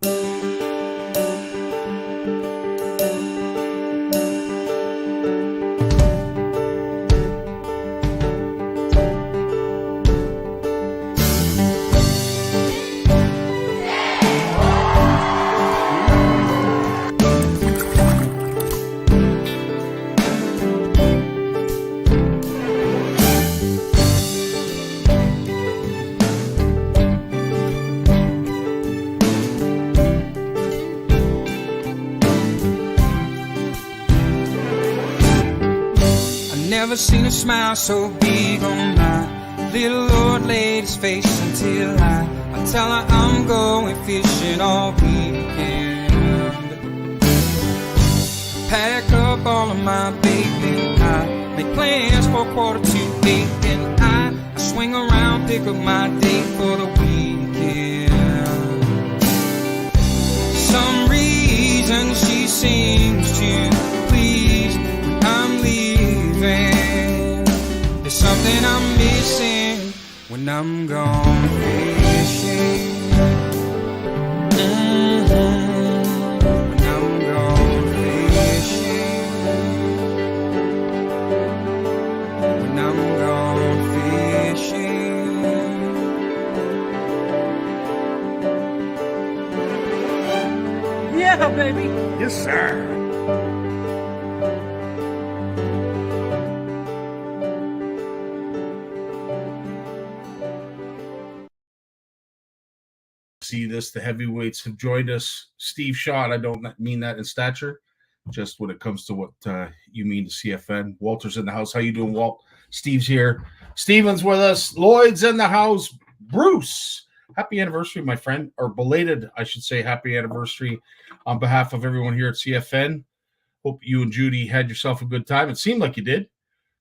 Never seen a smile so big on my little old lady's face until I tell her I'm going fishing all weekend. Pack up all of my bait and I make plans for 7:45 and I swing around, pick up my date for the weekend. Some reason she seems to please when I'm leaving. There's something I'm missing when I'm gone fishing. When I'm gone fishing. When I'm gone fishing. Yeah, baby. Yes, sir. See this, the heavyweights have joined us. Steve Schott, I don't mean that in stature, just when it comes to what you mean to CFN. Walter's in the house. How you doing, Walt? Steve's here. Steven's with us. Lloyd's in the house. Bruce, happy anniversary, my friend, or belated, I should say, happy anniversary on behalf of everyone here at CFN. Hope you and Judy had yourself a good time. It seemed like you did.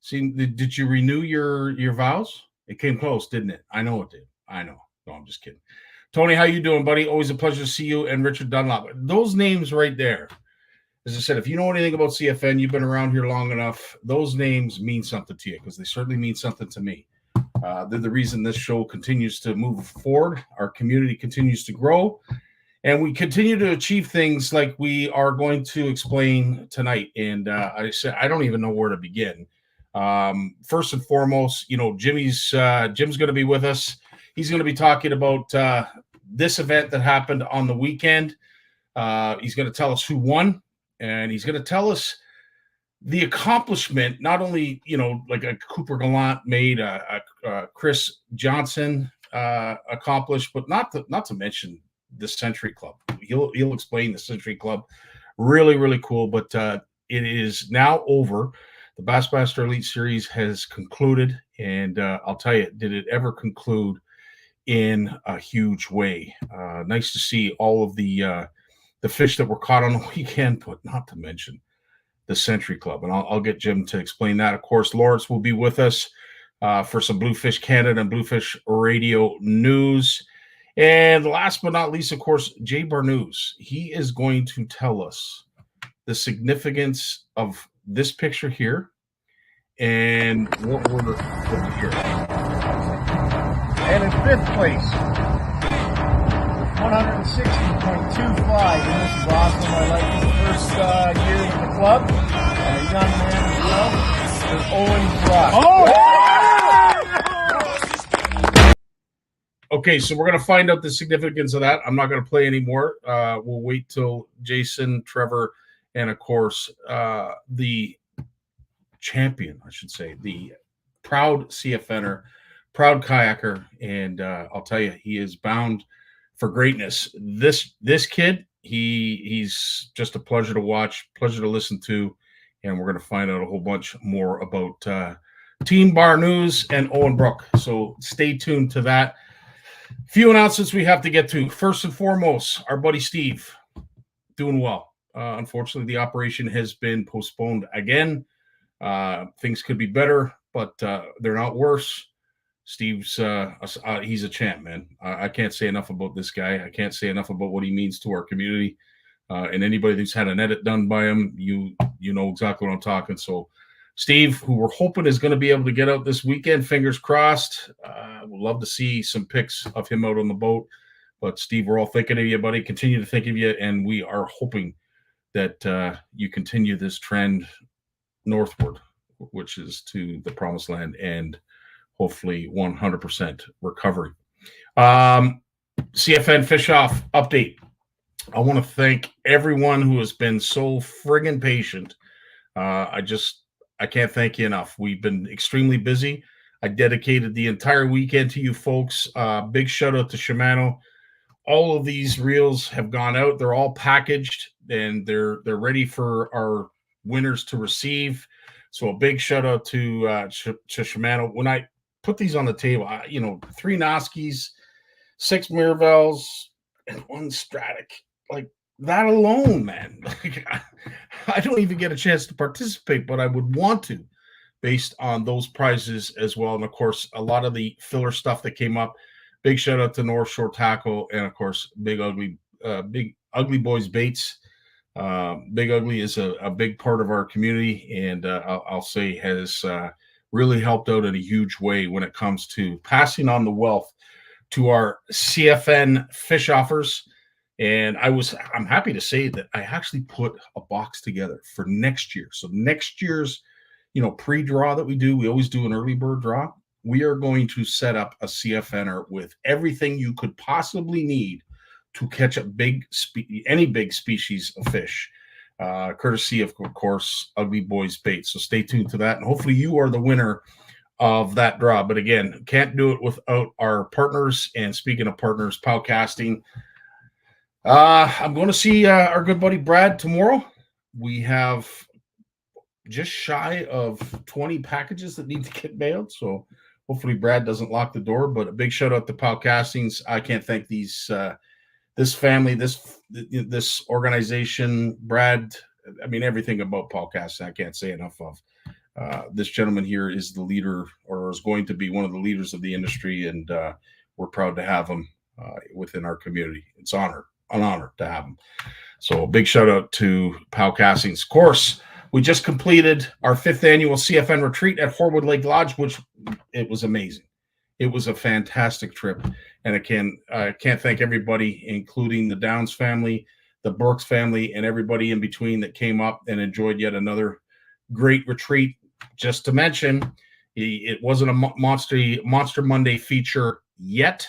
Did you renew your vows? It came close, didn't it? I know it did. I know. No, I'm just kidding. Tony, how you doing, buddy? Always a pleasure to see you. And Richard Dunlop. Those names right there, as I said, if you know anything about CFN, you've been around here long enough, those names mean something to you because they certainly mean something to me. They're the reason this show continues to move forward. Our community continues to grow. And we continue to achieve things like we are going to explain tonight. And I said, I don't even know where to begin. First and foremost, Jim's going to be with us. He's going to be talking about this event that happened on the weekend. He's going to tell us who won, and he's going to tell us the accomplishment, not only, like a Cooper Gallant made, a Chris Johnson accomplished, but not to mention the Century Club. He'll explain the Century Club. Really, really cool, but it is now over. The Bassmaster Elite Series has concluded, and I'll tell you, did it ever conclude in a huge way. Nice to see all of the fish that were caught on the weekend, but not to mention the Century Club. And I'll get Jim to explain that. Of course, Lawrence will be with us for some Bluefish Canada and Bluefish Radio news. And last but not least, of course, Jay Barnucz. He is going to tell us the significance of this picture here and what we're looking here. And in fifth place, 160.25. And this is awesome. I like his first year with the club. And a young man as well. There's Owen Brock. Oh! Okay, so we're going to find out the significance of that. I'm not going to play anymore. We'll wait till Jason, Trevor, and, of course, the champion, I should say, the proud CFNer, proud kayaker, and I'll tell you, he is bound for greatness. This kid, he's just a pleasure to watch, pleasure to listen to, and we're going to find out a whole bunch more about Team Barnucz and Owen Brook. So stay tuned to that. Few announcements we have to get to. First and foremost, our buddy Steve, doing well. Unfortunately, the operation has been postponed again. Things could be better, but they're not worse. Steve's he's a champ, man. I can't say enough about this guy. I can't say enough about what he means to our community. And anybody who's had an edit done by him, you know exactly what I'm talking. So Steve, who we're hoping is going to be able to get out this weekend, fingers crossed. We'd love to see some pics of him out on the boat. But Steve, we're all thinking of you, buddy. Continue to think of you, and we are hoping that you continue this trend northward, which is to the promised land, and hopefully 100% recovery. CFN Fish Off update. I want to thank everyone who has been so friggin' patient. I can't thank you enough. We've been extremely busy. I dedicated the entire weekend to you folks. Big shout out to Shimano. All of these reels have gone out. They're all packaged and they're ready for our winners to receive. So a big shout out to Shimano. When I put these on the table, 3 Noskis, 6 Mirvels, and 1 Stratic. Like that alone, man. Like, I don't even get a chance to participate, but I would want to, based on those prizes as well. And of course, a lot of the filler stuff that came up. Big shout out to North Shore Tackle, and of course, Big Ugly Boys Baits. Big Ugly is a big part of our community, and I'll say has really helped out in a huge way when it comes to passing on the wealth to our CFN fish offers. And I'm happy to say that I actually put a box together for next year. So next year's, pre-draw that we always do an early bird draw. We are going to set up a CFNer with everything you could possibly need to catch any big species of fish, courtesy of course, Ugly Boys Bait. So stay tuned to that, and hopefully you are the winner of that draw. But again, can't do it without our partners. And speaking of partners, Pow Casting. I'm going to see our good buddy Brad tomorrow. We have just shy of 20 packages that need to get mailed, so hopefully Brad doesn't lock the door. But a big shout out to Pow Castings. I can't thank this family, this organization, Brad. I mean, everything about Pow Casting I can't say enough of. This gentleman here is the leader, or is going to be one of the leaders of the industry, and we're proud to have him within our community. It's an honor to have him. So a big shout out to Pow Castings. Of course, we just completed our 5th annual CFN retreat at Horwood Lake Lodge, which it was amazing. It was a fantastic trip. And I can't thank everybody, including the Downs family, the Burks family, and everybody in between that came up and enjoyed yet another great retreat. Just to mention, it wasn't a Monster Monday feature yet,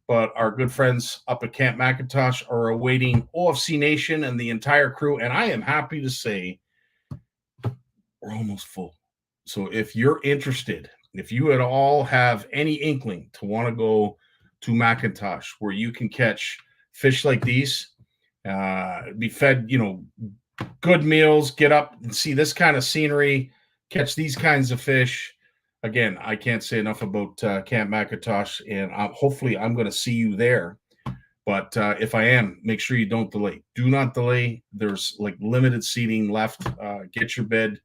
but our good friends up at Camp McIntosh are awaiting OFC Nation and the entire crew. And I am happy to say we're almost full. So if you're interested, if you at all have any inkling to want to go to McIntosh, where you can catch fish like these, be fed, good meals, get up and see this kind of scenery, catch these kinds of fish. Again, I can't say enough about Camp McIntosh, and hopefully I'm going to see you there. But if I am, make sure you don't delay. Do not delay. There's limited seating left. Get your butt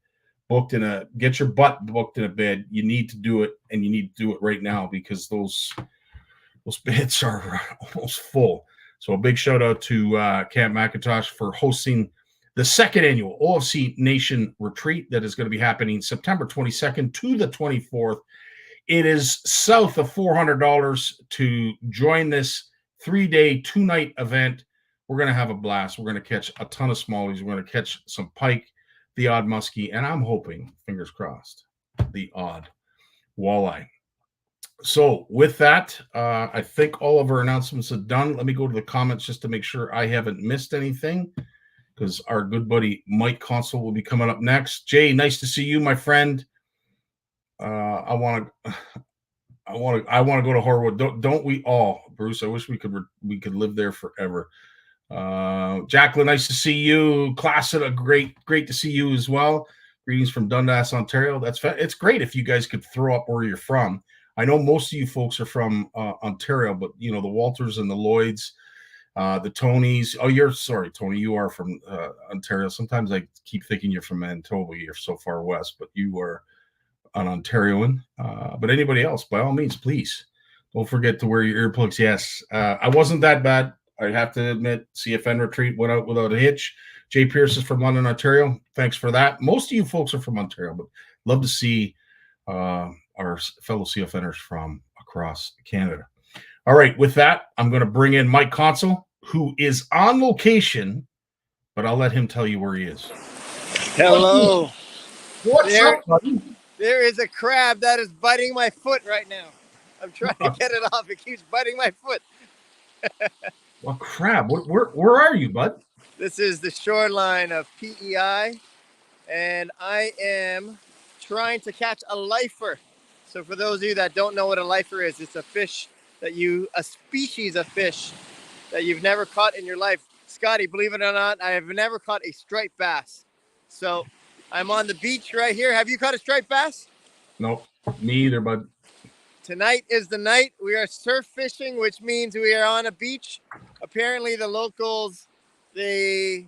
booked in a bed. You need to do it, and you need to do it right now, because those beds are almost full. So a big shout out to Camp McIntosh for hosting the 2nd annual OFC Nation retreat that is going to be happening September 22nd to the 24th. It is south of $400 to join this 3-day, 2-night event. We're going to have a blast. We're going to catch a ton of smallies. We're going to catch some pike, the odd muskie, and I'm hoping, fingers crossed, the odd walleye. So with that, I think all of our announcements are done. Let me go to the comments just to make sure I haven't missed anything, because our good buddy Mike Consul will be coming up next. Jay, nice to see you, my friend. I want to go to Horwood. Don't we all, Bruce? I wish we could live there forever. Jacqueline, nice to see you. Classic, great to see you as well. Greetings from Dundas, Ontario. It's great if you guys could throw up where you're from. I know most of you folks are from Ontario, but the Walters and the Lloyds, the Tonys. Oh, sorry, Tony, you are from Ontario. Sometimes I keep thinking you're from Manitoba. You're so far west, but you are an Ontarian. But anybody else, by all means, please don't forget to wear your earplugs. Yes, I wasn't that bad. I have to admit, CFN retreat went out without a hitch. Jay Pierce is from London, Ontario. Thanks for that. Most of you folks are from Ontario, but love to see our fellow CFNers from across Canada. All right, with that, I'm going to bring in Mike Consul, who is on location, but I'll let him tell you where he is. Hello. What's up, buddy? There is a crab that is biting my foot right now. I'm trying to get it off. It keeps biting my foot. Well, crab. Where are you, bud? This is the shoreline of PEI, and I am trying to catch a lifer. So for those of you that don't know what a lifer is, it's a fish a species of fish that you've never caught in your life. Scotty, believe it or not, I have never caught a striped bass. So I'm on the beach right here. Have you caught a striped bass? Nope, me either, bud. Tonight is the night. We are surf fishing, which means we are on a beach. Apparently the locals, they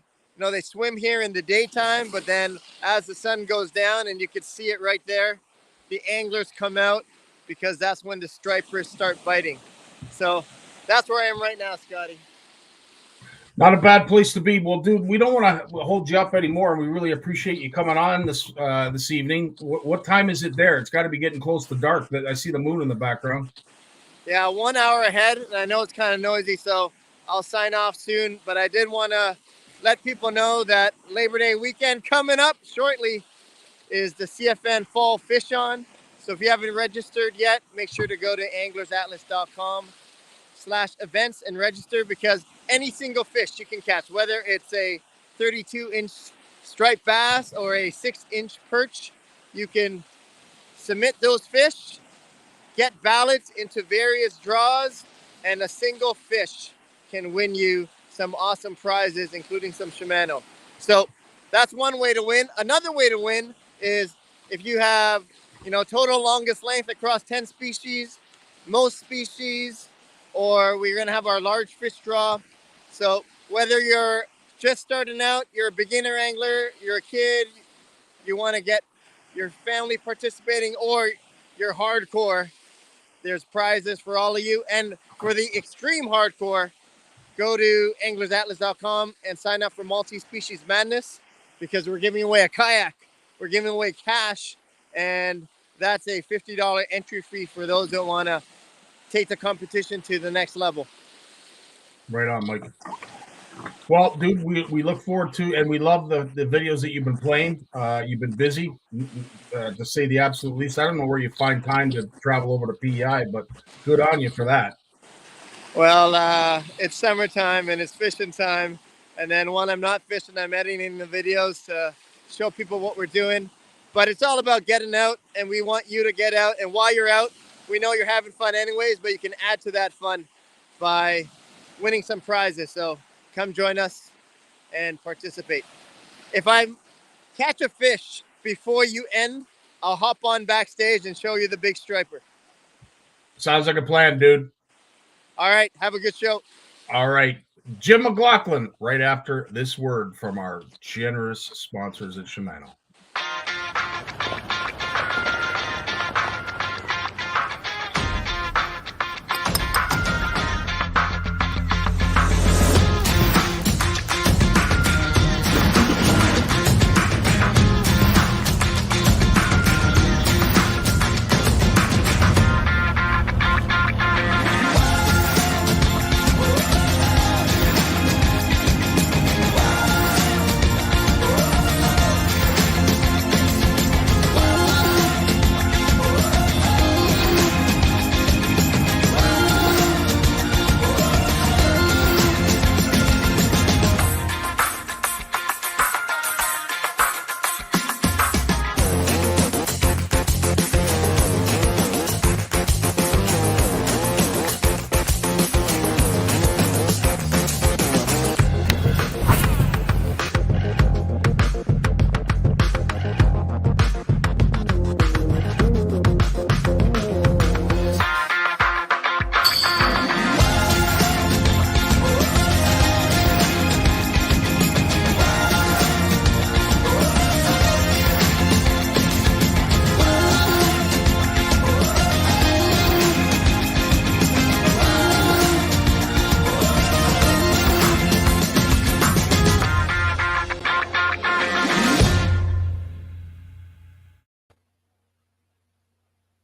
swim here in the daytime, but then as the sun goes down, and you can see it right there, the anglers come out because that's when the stripers start biting. So that's where I am right now, Scotty. Not a bad place to be. Well, dude, we don't want to hold you up anymore. We really appreciate you coming on this evening. What time is it there? It's got to be getting close to dark. I see the moon in the background. Yeah, 1 hour ahead, and I know it's kind of noisy, so I'll sign off soon. But I did want to let people know that Labor Day weekend coming up shortly is the CFN Fall FishON. So if you haven't registered yet, make sure to go to anglersatlas.com/events and register, because any single fish you can catch, whether it's a 32-inch striped bass or a 6-inch perch, you can submit those fish, get ballots into various draws, and a single fish can win you some awesome prizes, including some Shimano. So that's one way to win. Another way to win is if you have, total longest length across 10 species, most species, or we're going to have our large fish draw. So whether you're just starting out, you're a beginner angler, you're a kid, you want to get your family participating, or you're hardcore, there's prizes for all of you. And for the extreme hardcore, go to anglersatlas.com and sign up for Multi-Species Madness, because we're giving away a kayak, we're giving away cash, and that's a $50 entry fee for those that want to take the competition to the next level. Right on, Mike. Well, dude, we look forward to, and we love the videos that you've been playing. You've been busy, to say the absolute least. I don't know where you find time to travel over to PEI, but good on you for that. Well, it's summertime and it's fishing time. And then when I'm not fishing, I'm editing the videos to show people what we're doing. But it's all about getting out, and we want you to get out. And while you're out, we know you're having fun anyways, but you can add to that fun by winning some prizes. So come join us and participate. If I catch a fish before you end, I'll hop on backstage and show you the big striper. Sounds like a plan, dude. All right. Have a good show. All right. Jim McLaughlin, right after this word from our generous sponsors at Shimano.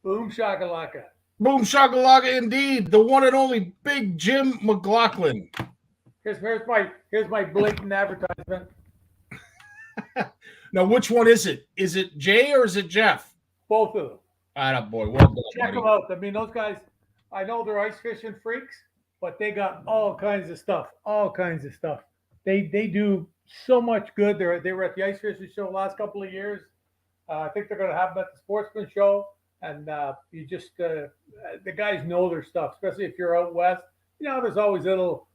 Boom shakalaka. Boom shakalaka indeed. The one and only Big Jim McLaughlin. Here's my blatant advertisement. Now, which one is it? Is it Jay or is it Jeff? Both of them. Boy. Well done, Check buddy. them out. I mean, those guys, I know they're ice fishing freaks, but they got all kinds of stuff. All kinds of stuff. They do so much good. They were at the ice fishing show last couple of years. I think they're going to have them at the sportsman show. And the guys know their stuff, especially if you're out west. There's always little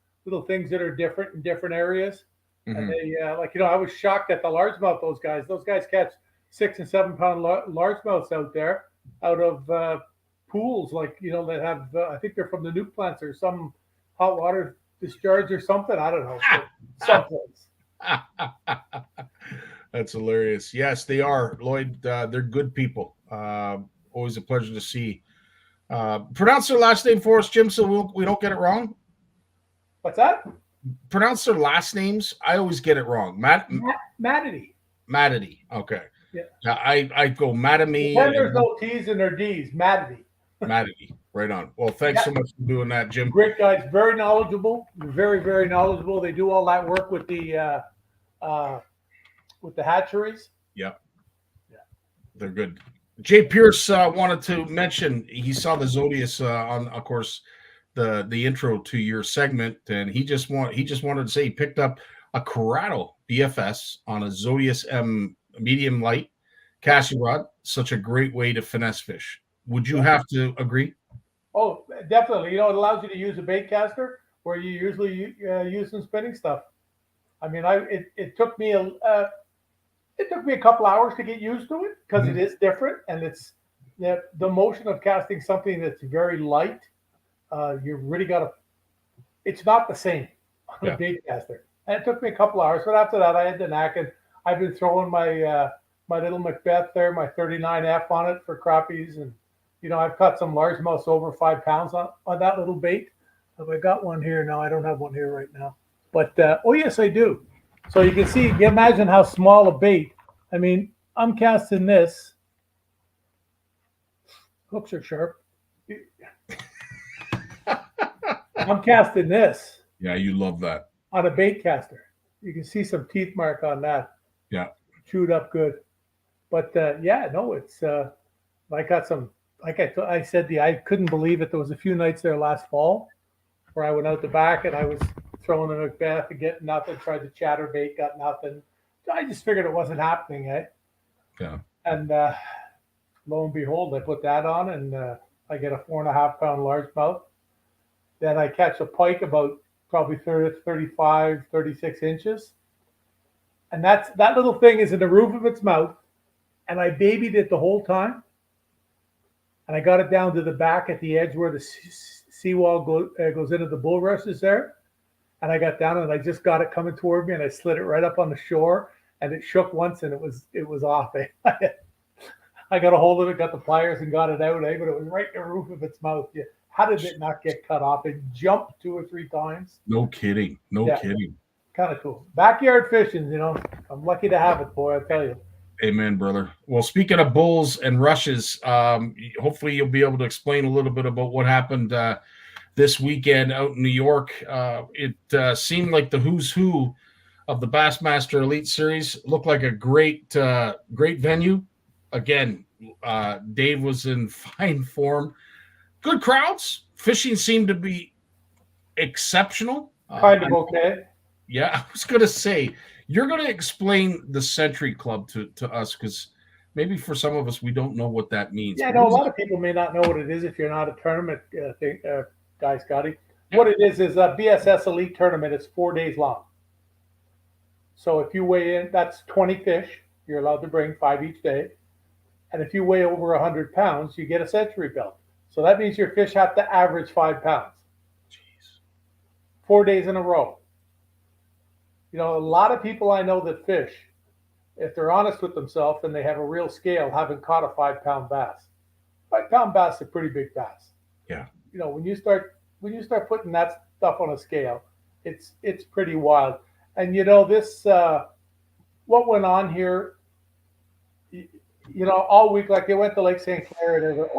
things that are different in different areas. Mm-hmm. And they I was shocked at the largemouth. Those guys catch 6 and 7 pound largemouths out there, out of pools that have. I think they're from the nuke plants or some hot water discharge or something. I don't know. Someplace. That's hilarious. Yes, they are, Lloyd. They're good people. Always a pleasure to see. Pronounce their last name for us, Jim, so we don't get it wrong. What's that? Pronounce their last names. I always get it wrong. Madity. Madity. Okay. Yeah. I go Madamy. Then there's no T's and their D's. Madity. Madity. Right on. Well, thanks so much for doing that, Jim. Great guys. Very knowledgeable. Very, very knowledgeable. They do all that work with the hatcheries. Yeah. They're good. Jay Pierce wanted to mention he saw the Zodius on, of course, the intro to your segment, and he just wanted to say he picked up a Corrado BFS on a Zodius M medium light casting rod. Such a great way to finesse fish. Would you have to agree? Oh, definitely. It allows you to use a bait caster where you usually use some spinning stuff. I mean, it took me a couple hours to get used to it because it is different, and it's the motion of casting something that's very light. You really got to. It's not the same on a bait caster, and it took me a couple hours. But after that, I had the knack, and I've been throwing my little Macbeth there, my 39F on it for crappies, and I've caught some largemouths over 5 pounds on that little bait. Have I got one here? No, I don't have one here right now. But oh yes, I do. So you can see, you imagine how small a bait. I mean, I'm casting this. Hooks are sharp. I'm casting this. Yeah, you love that. On a bait caster. You can see some teeth mark on that. Yeah. Chewed up good. But it's I got some, like I said, I couldn't believe it. There was a few nights there last fall where I went out the back and I was throwing a Macbeth and getting nothing, tried to chatterbait, got nothing. I just figured it wasn't happening, eh? Yeah. And lo and behold, I put that on and I get a 4.5 pound largemouth. Then I catch a pike about probably 35, 36 inches. And that little thing is in the roof of its mouth. And I babied it the whole time. And I got it down to the back at the edge where the seawall goes into the bulrushes there. And I got down and I just got it coming toward me and I slid it right up on the shore and it shook once and it was off. I got a hold of it, got the pliers and got it out, but it was right in the roof of its mouth. Yeah. How did it not get cut off? It jumped 2 or 3 times. No kidding. No kidding. Kind of cool. Backyard fishing, I'm lucky to have it, boy, I tell you. Amen, brother. Well, speaking of bulls and rushes, hopefully you'll be able to explain a little bit about what happened this weekend out in New York. It seemed like the who's who of the Bassmaster Elite Series. Looked like a great venue. Again, Dave was in fine form. Good crowds. Fishing seemed to be exceptional. Kind of okay. Yeah, I was going to say, you're going to explain the Century Club to us because maybe for some of us, we don't know what that means. Yeah, no, a lot of people may not know what it is if you're not a tournament guy, Scotty. What it is a BSS Elite tournament. It's 4 days long. So if you weigh in, that's 20 fish. You're allowed to bring 5 each day. And if you weigh over 100 pounds, you get a Century belt. So that means your fish have to average 5 pounds. Jeez. 4 days in a row. A lot of people I know that fish, if they're honest with themselves and they have a real scale, haven't caught a 5 pound bass. 5 pound bass is a pretty big bass. Yeah. When you start putting that stuff on a scale, it's pretty wild. And this what went on here, all week, like they went to Lake St. Clair and they were,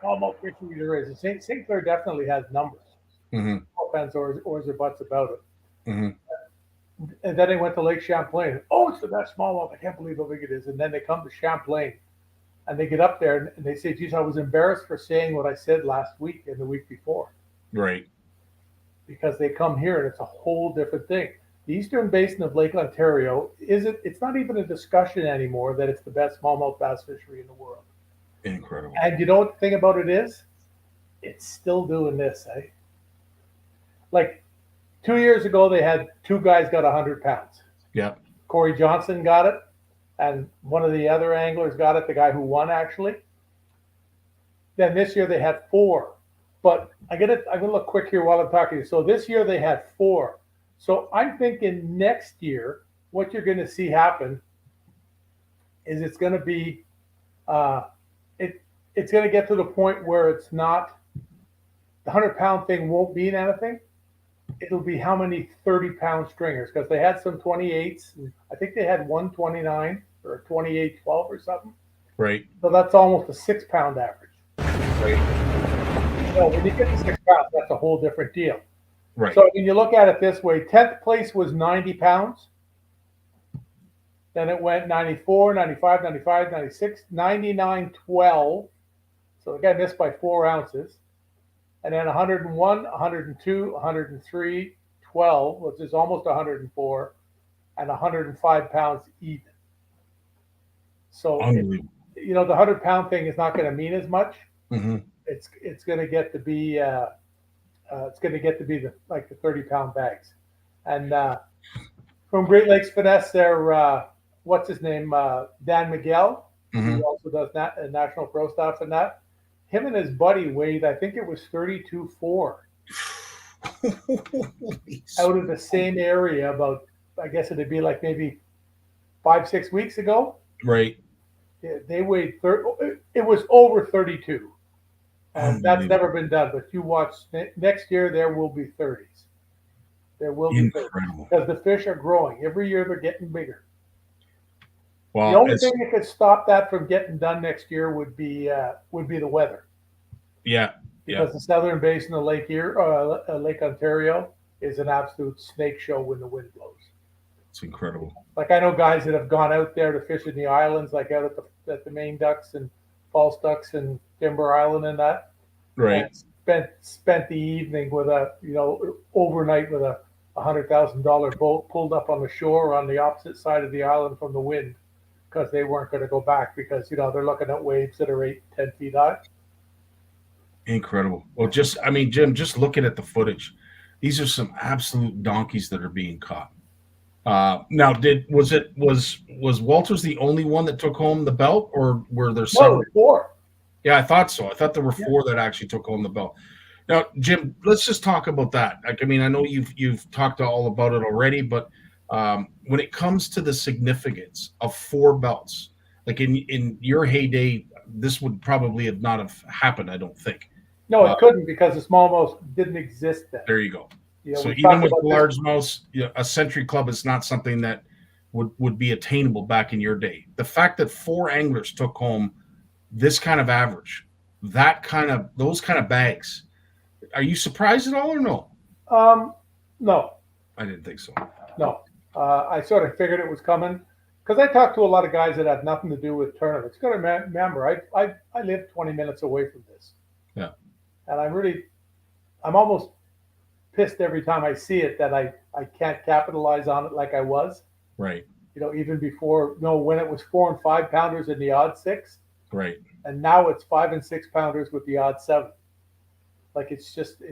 smallmouth fishery there is. St. Clair definitely has numbers. Mm-hmm. No offense or or buts about it. Mm-hmm. And then they went to Lake Champlain. Oh, it's the best smallmouth. I can't believe how big it is. And then they come to Champlain and they get up there and they say, geez, I was embarrassed for saying what I said last week and the week before. Right. Because they come here and it's a whole different thing. The eastern basin of Lake Ontario it's not even a discussion anymore that it's the best smallmouth bass fishery in the world. Incredible. And you know what the thing about it is? It's still doing this, eh? Like 2 years ago, they had two guys got 100 pounds. Yeah. Corey Johnson got it, and one of the other anglers got it, the guy who won actually. Then this year they had four. But I'm gonna look quick here while I'm talking to you. So this year they had four. So I'm thinking next year, what you're gonna see happen is it's gonna be it's gonna get to the point where it's not the 100-pound thing won't mean anything. It'll be how many 30-pound stringers, because they had some 28s. I think they had one 29 or a 28-12 or something. Right. So that's almost a 6-pound average. Right. So when you get to 6 pounds, that's a whole different deal. Right. So when you look at it this way, 10th place was 90 pounds. Then it went 94, 95, 95, 96, 99, 12. So the guy missed by 4 ounces. And then 101, 102, 103, 12, which is almost 104, and 105 pounds even. So, the 100-pound thing is not going to mean as much. Mm-hmm. It's going to get to be the 30-pound bags. And from Great Lakes Finesse, there, what's his name, Dan Miguel, Mm-hmm. who also does national pro stuff and that. Him and his buddy weighed, I think it was 32.4 out of the same area about, I guess it'd be like maybe 5-6 weeks ago. Right. They weighed, it was over 32. And that's never been done. But you watch, next year there will be 30s. There will be 30s. Because the fish are growing. Every year they're getting bigger. Well, the only thing that could stop that from getting done next year would be the weather. Yeah. Because the southern basin of Lake Ontario is an absolute snake show when the wind blows. It's incredible. Like I know guys that have gone out there to fish in the islands, like out at the Main Ducks and False Ducks and Timber Island and that. Right. And spent the evening with overnight with a $100,000 boat pulled up on the shore on the opposite side of the island from the wind, because they weren't going to go back because they're looking at waves that are 8-10 feet high. Incredible. Well, Jim, just looking at the footage, these are some absolute donkeys that are being caught. Now, was Walters the only one that took home the belt, or were there several? No, 4. Yeah, I thought so. I thought there were 4 that actually took home the belt. Now, Jim, let's just talk about that. I know you've talked all about it already, but when it comes to the significance of 4 belts, like in your heyday, this would probably not have happened, I don't think. No, it couldn't, because the smallmouth didn't exist then. There you go. So we even with talked about largemouth, a Century Club is not something that would be attainable back in your day. The fact that 4 anglers took home this kind of average, those kind of bags, are you surprised at all or no? No. I didn't think so. No. I sort of figured it was coming, because I talked to a lot of guys that have nothing to do with tournaments. You got to remember, I live 20 minutes away from this. Yeah. And I'm almost pissed every time I see it that I can't capitalize on it like I was. Right. Even before, when it was 4 and 5 pounders in the odd 6. Right. And now it's 5 and 6 pounders with the odd 7. Like it's just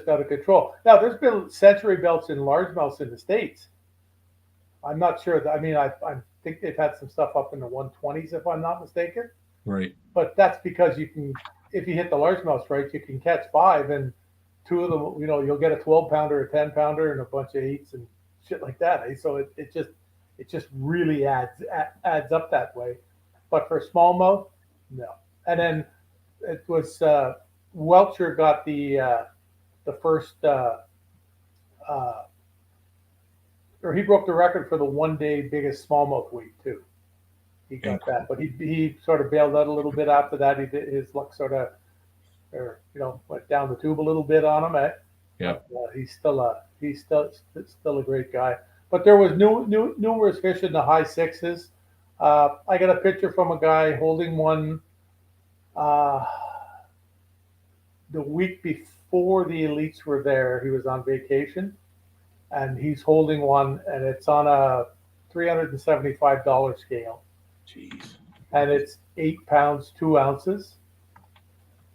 out of control. Now there's been century belts in largemouths in the States. I'm not sure. I think they've had some stuff up in the 120s, if I'm not mistaken. Right. But that's because you can, if you hit the largemouth strike, you can catch 5, and 2 of them, you'll get a 12-pounder, a 10-pounder, and a bunch of 8s and shit like that. Eh? So it just really adds up that way. But for smallmouth, no. And then it was Welcher got the first. Or he broke the record for the one-day biggest smallmouth weight too. He got that, but he sort of bailed out a little bit after that. His luck sort of or went down the tube a little bit on him. Yeah. But, he's still a great guy. But there was numerous fish in the high sixes. I got a picture from a guy holding one the week before the elites were there. He was on vacation, and he's holding one, and it's on a $375 scale. Jeez. And it's 8 pounds, 2 ounces.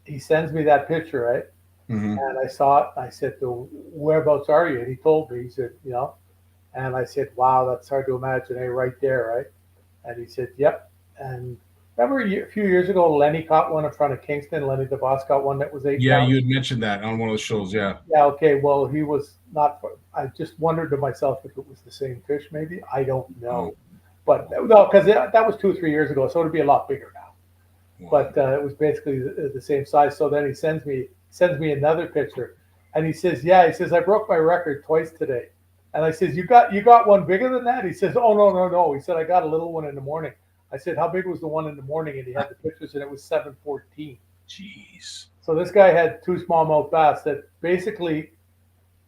He sends me that picture, right? Mm-hmm. And I saw it. I said, whereabouts are you? And he told me, he said, and I said, wow, that's hard to imagine, right there, right? And he said, yep. And remember a few years ago, Lenny caught one in front of Kingston. Lenny DeVos caught one that was 8 pounds. Yeah, you had mentioned that on one of the shows, yeah. Yeah, okay. Well, he was not. I just wondered to myself if it was the same fish, maybe. I don't know. But no, because that was 2 or 3 years ago, so it'd be a lot bigger now. Wow. But it was basically the same size. So then he sends me another picture, and he says, "Yeah," he says, "I broke my record twice today." And I says, "You got one bigger than that?" He says, "Oh no." He said, "I got a little one in the morning." I said, "How big was the one in the morning?" And he had the pictures, and it was 714. Jeez. So this guy had 2 smallmouth bass that basically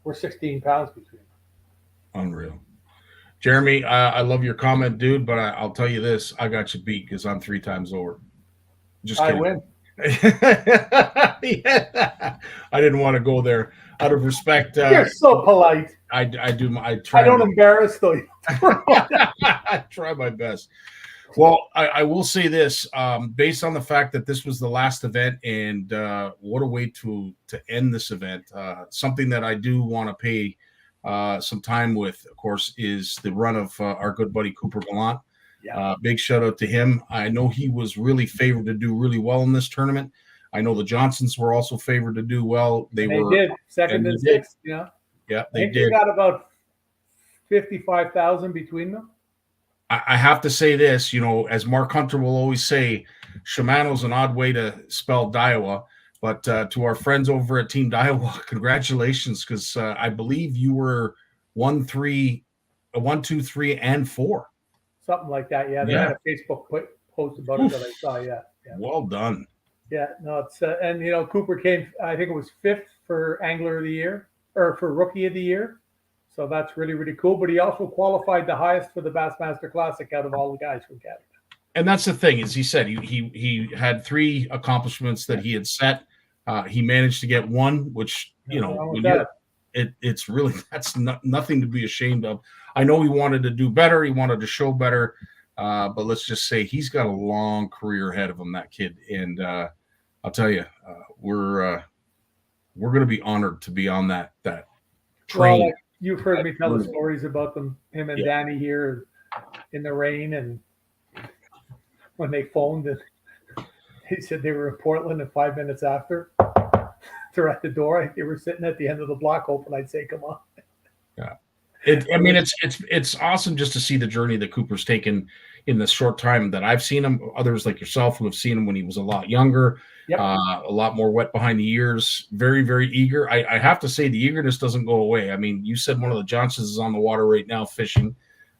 were 16 pounds between them. Unreal. Jeremy, I love your comment, dude, but I'll tell you this: I got you beat because I'm 3 times over. Just kidding. I win. Yeah. I didn't want to go there out of respect. You're so polite. I do. I try. I don't embarrass though. I try my best. Well, I will say this, based on the fact that this was the last event, and what a way to end this event. Something that I do want to pay some time with, of course, is the run of our good buddy Cooper Gallant. Yeah. Big shout out to him. I know he was really favored to do really well in this tournament. I know the Johnsons were also favored to do well. They did second and sixth. Yeah, they did. They got about 55,000 between them. I have to say this, as Mark Hunter will always say, Shimano's an odd way to spell Daiwa. But to our friends over at Team Daiwa, congratulations, because I believe you were 1, 2, 3, and 4. Something like that, yeah. They had a Facebook post about it that I saw, yeah. Well done. Yeah, no, it's and Cooper came, I think it was 5th for Angler of the Year, or for Rookie of the Year. So that's really, really cool. But he also qualified the highest for the Bassmaster Classic out of all the guys from Canada. And that's the thing, is he said he had 3 accomplishments that he had set. He managed to get 1, which it's really, that's nothing to be ashamed of. I know he wanted to do better. He wanted to show better. But let's just say he's got a long career ahead of him, that kid. And I'll tell you, we're going to be honored to be on that train. Well, you've heard me tell the stories about him and Danny here in the rain, and when they phoned, and he said they were in Portland, and 5 minutes after they're at the door, they were sitting at the end of the block hoping I'd say, "Come on." Yeah. It's awesome just to see the journey that Cooper's taken in the short time that I've seen him. Others like yourself who have seen him when he was a lot younger, a lot more wet behind the ears, very, very eager. I have to say the eagerness doesn't go away. I mean, you said one of the Johnsons is on the water right now fishing.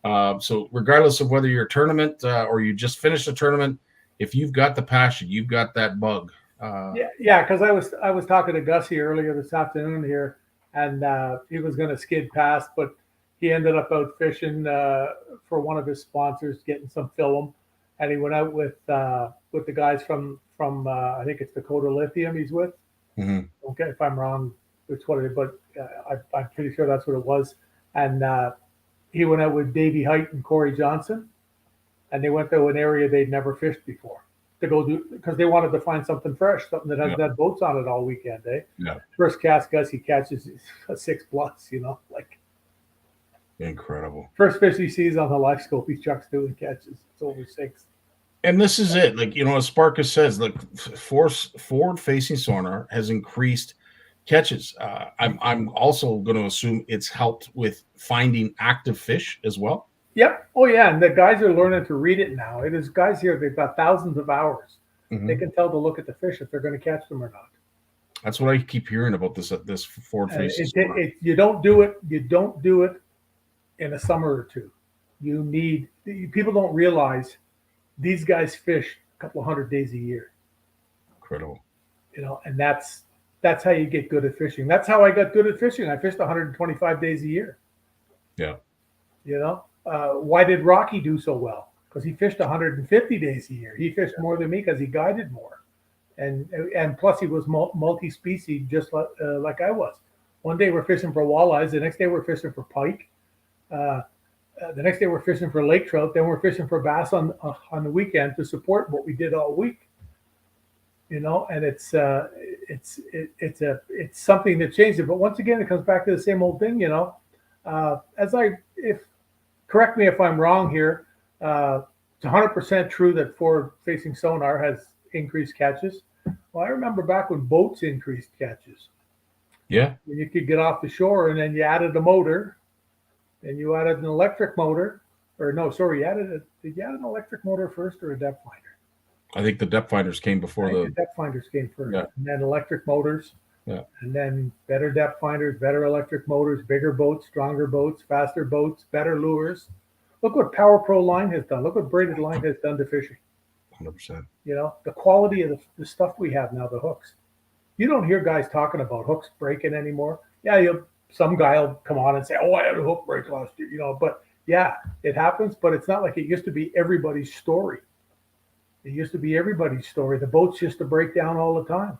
So regardless of whether you're a tournament or you just finished a tournament, if you've got the passion, you've got that bug. Because I was talking to Gussie earlier this afternoon here, and he was going to skid past, but he ended up out fishing for one of his sponsors, getting some film, and he went out with the guys from I think it's Dakota Lithium he's with. Mm-hmm. Okay, if I'm wrong, it's what it is, but I'm pretty sure that's what it was. And he went out with Davey Height and Corey Johnson, and they went to an area they'd never fished before to go do, because they wanted to find something fresh, something that hasn't had boats on it all weekend. First cast Gussie catches a 6+, like. Incredible. First fish he sees on the live scope, he chucks 2 and catches. It's over 6. And this is it. Like, as Sparkus says, like, forward-facing sonar has increased catches. I'm also going to assume it's helped with finding active fish as well. Yep. Oh, yeah. And the guys are learning to read it now. It is guys here, they've got thousands of hours. Mm-hmm. They can tell to look at the fish if they're going to catch them or not. That's what I keep hearing about this forward-facing sonar. You don't do it in a summer or two. People don't realize these guys fish a couple of 100 days a year. Incredible. And that's how you get good at fishing. That's how I got good at fishing. I fished 125 days a year. Yeah. Why did Rocky do so well? Because he fished 150 days a year. He fished more than me because he guided more, and plus he was multi-species, just like I was. One day we're fishing for walleyes. The next day we're fishing for pike. The next day we're fishing for lake trout. Then we're fishing for bass on the weekend to support what we did all week. And it's something that changed it. But once again, it comes back to the same old thing. Correct me if I'm wrong here. It's 100% true that forward facing sonar has increased catches. Well, I remember back when boats increased catches. Yeah. When you could get off the shore and then you added a motor, and you added an electric motor, did you add an electric motor first or a depth finder? I think the depth finders came before the depth finders came first, yeah. And then electric motors, yeah. And then better depth finders, better electric motors, bigger boats, stronger boats, faster boats, better lures. Look what Power Pro line has done. Look what braided line has done to fishing. 100%. The quality of the stuff we have now, the hooks. You don't hear guys talking about hooks breaking anymore. Yeah, some guy will come on and say, "Oh, I had a hook break last year," But yeah, it happens. But it's not like it used to be everybody's story. It used to be everybody's story. The boats used to break down all the time.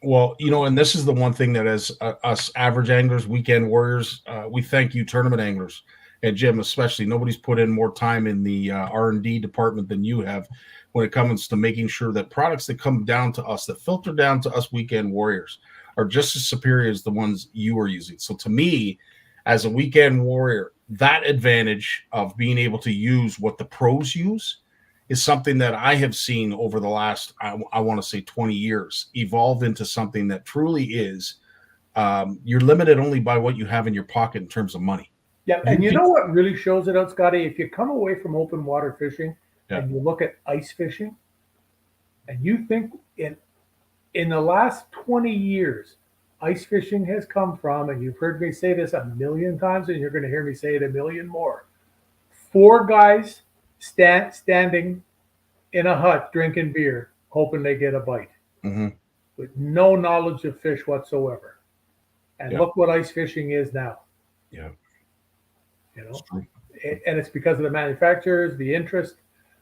Well, and this is the one thing that as us average anglers, weekend warriors, we thank you, tournament anglers, and Jim especially. Nobody's put in more time in the R&D department than you have when it comes to making sure that products that come down to us, that filter down to us weekend warriors, are just as superior as the ones you are using. So to me, as a weekend warrior, that advantage of being able to use what the pros use is something that I have seen over the last, I want to say 20 years, evolve into something that truly is, you're limited only by what you have in your pocket in terms of money. Yeah, and you know what really shows it out, Scotty? If you come away from open water fishing and you look at ice fishing, and you think in the last 20 years, ice fishing has come from, and you've heard me say this a million times, and you're going to hear me say it a million more, 4 guys standing in a hut drinking beer, hoping they get a bite, with no knowledge of fish whatsoever. And look what ice fishing is now. Yeah. And it's because of the manufacturers, the interest,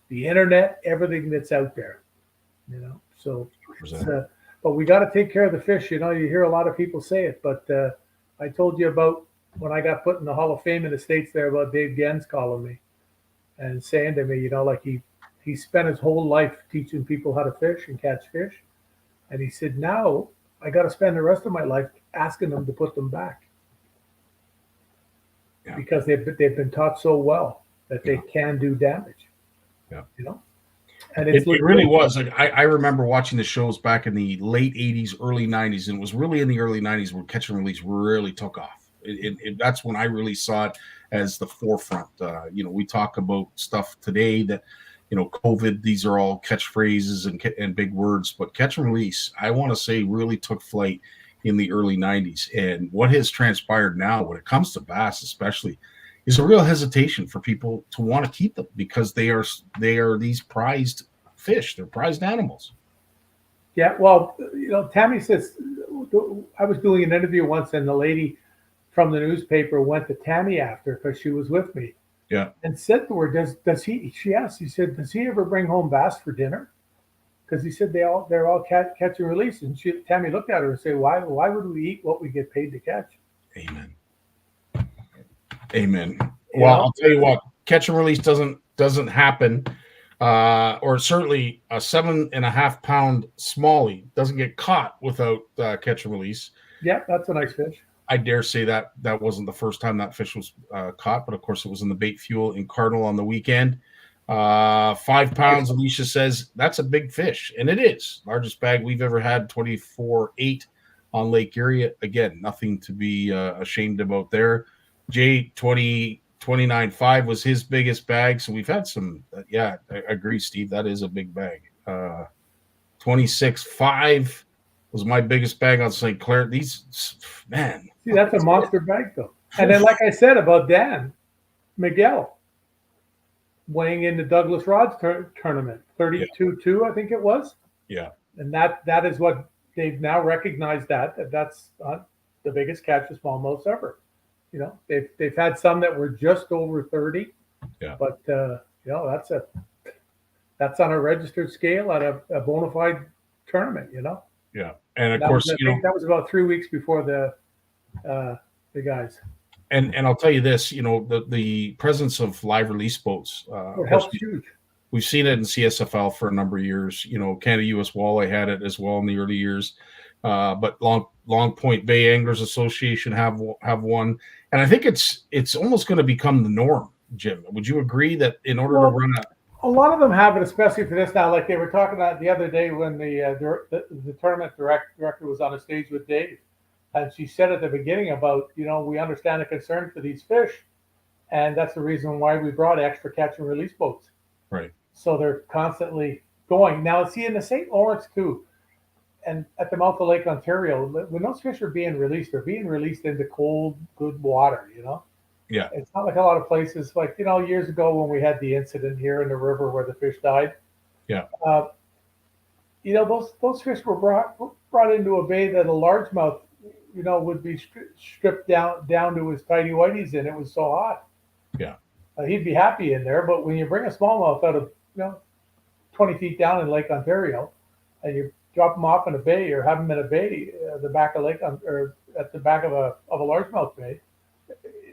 the internet, everything that's out there. So but we got to take care of the fish. You hear a lot of people say it, but I told you about when I got put in the Hall of Fame in the States there, about Dave Gens calling me and saying to me, like he spent his whole life teaching people how to fish and catch fish. And he said, now I got to spend the rest of my life asking them to put them back. Yeah. Because they've been taught so well that they can do damage. Yeah. And it really was. Like, I remember watching the shows back in the late 80s, early 90s, and it was really in the early 90s where catch and release really took off. That's when I really saw it as the forefront. We talk about stuff today that, COVID, these are all catchphrases and big words, but catch and release, I want to say, really took flight in the early 90s. And what has transpired now when it comes to bass especially is a real hesitation for people to want to keep them because they are these prized fish. They're prized animals. Yeah, well, Tammy says, I was doing an interview once and the lady from the newspaper went to Tammy after because she was with me. Yeah. And said to her, she asked, he said, does he ever bring home bass for dinner? Because he said they're all catch and release. And Tammy looked at her and said, why would we eat what we get paid to catch? Amen. Well, I'll tell you what, catch and release doesn't happen, or certainly a 7.5 pound smallie doesn't get caught without catch and release. Yeah, that's a nice fish. I dare say that wasn't the first time that fish was caught, but of course it was in the bait fuel in Cardinal on the weekend. 5 pounds, Alicia says, that's a big fish, and it is. Largest bag we've ever had, 24.8 on Lake Erie. Again, nothing to be ashamed about there. Jay, 29.5 was his biggest bag, so we've had some. I agree, Steve. That is a big bag. 26.5 was my biggest bag on St. Clair. These, man. See, that's a monster bag, though. And then, like I said about Dan Miguel, weighing in the Douglas Rods tournament, 32.2, I think it was. Yeah. And that is what they've now recognized that that's not the biggest catch of smallmouths ever. You know, they've had some that were just over 30. Yeah. But you know, that's on a registered scale at a bona fide tournament. You know. Yeah, and of That course, was, I think that was about 3 weeks before the guys. And I'll tell you this, you know, the presence of live release boats. It helps huge. We've seen it in CSFL for a number of years. You know, Canada U.S. Walleye had it as well in the early years. But Long Point Bay Anglers Association have one, and I think it's almost going to become the norm. Jim, would you agree that in order to run a lot of them have it, especially for this now? Like they were talking about the other day when the tournament director was on a stage with Dave, and she said at the beginning about, you know, we understand the concern for these fish, and that's the reason why we brought extra catch and release boats. Right. So they're constantly going. Now, see, in the St. Lawrence too, and at the mouth of Lake Ontario, when those fish are being released, they're being released into cold, good water, you know? Yeah. It's not like a lot of places, like, you know, years ago when we had the incident here in the river where the fish died. Yeah. You know, those fish were brought into a bay that a largemouth, you know, would be stripped down to his tidy whities in. It was so hot. Yeah. He'd be happy in there, but when you bring a smallmouth out of, you know, 20 feet down in Lake Ontario, and you drop them off in a bay or have them in a bay at the back of or at the back of a largemouth bay,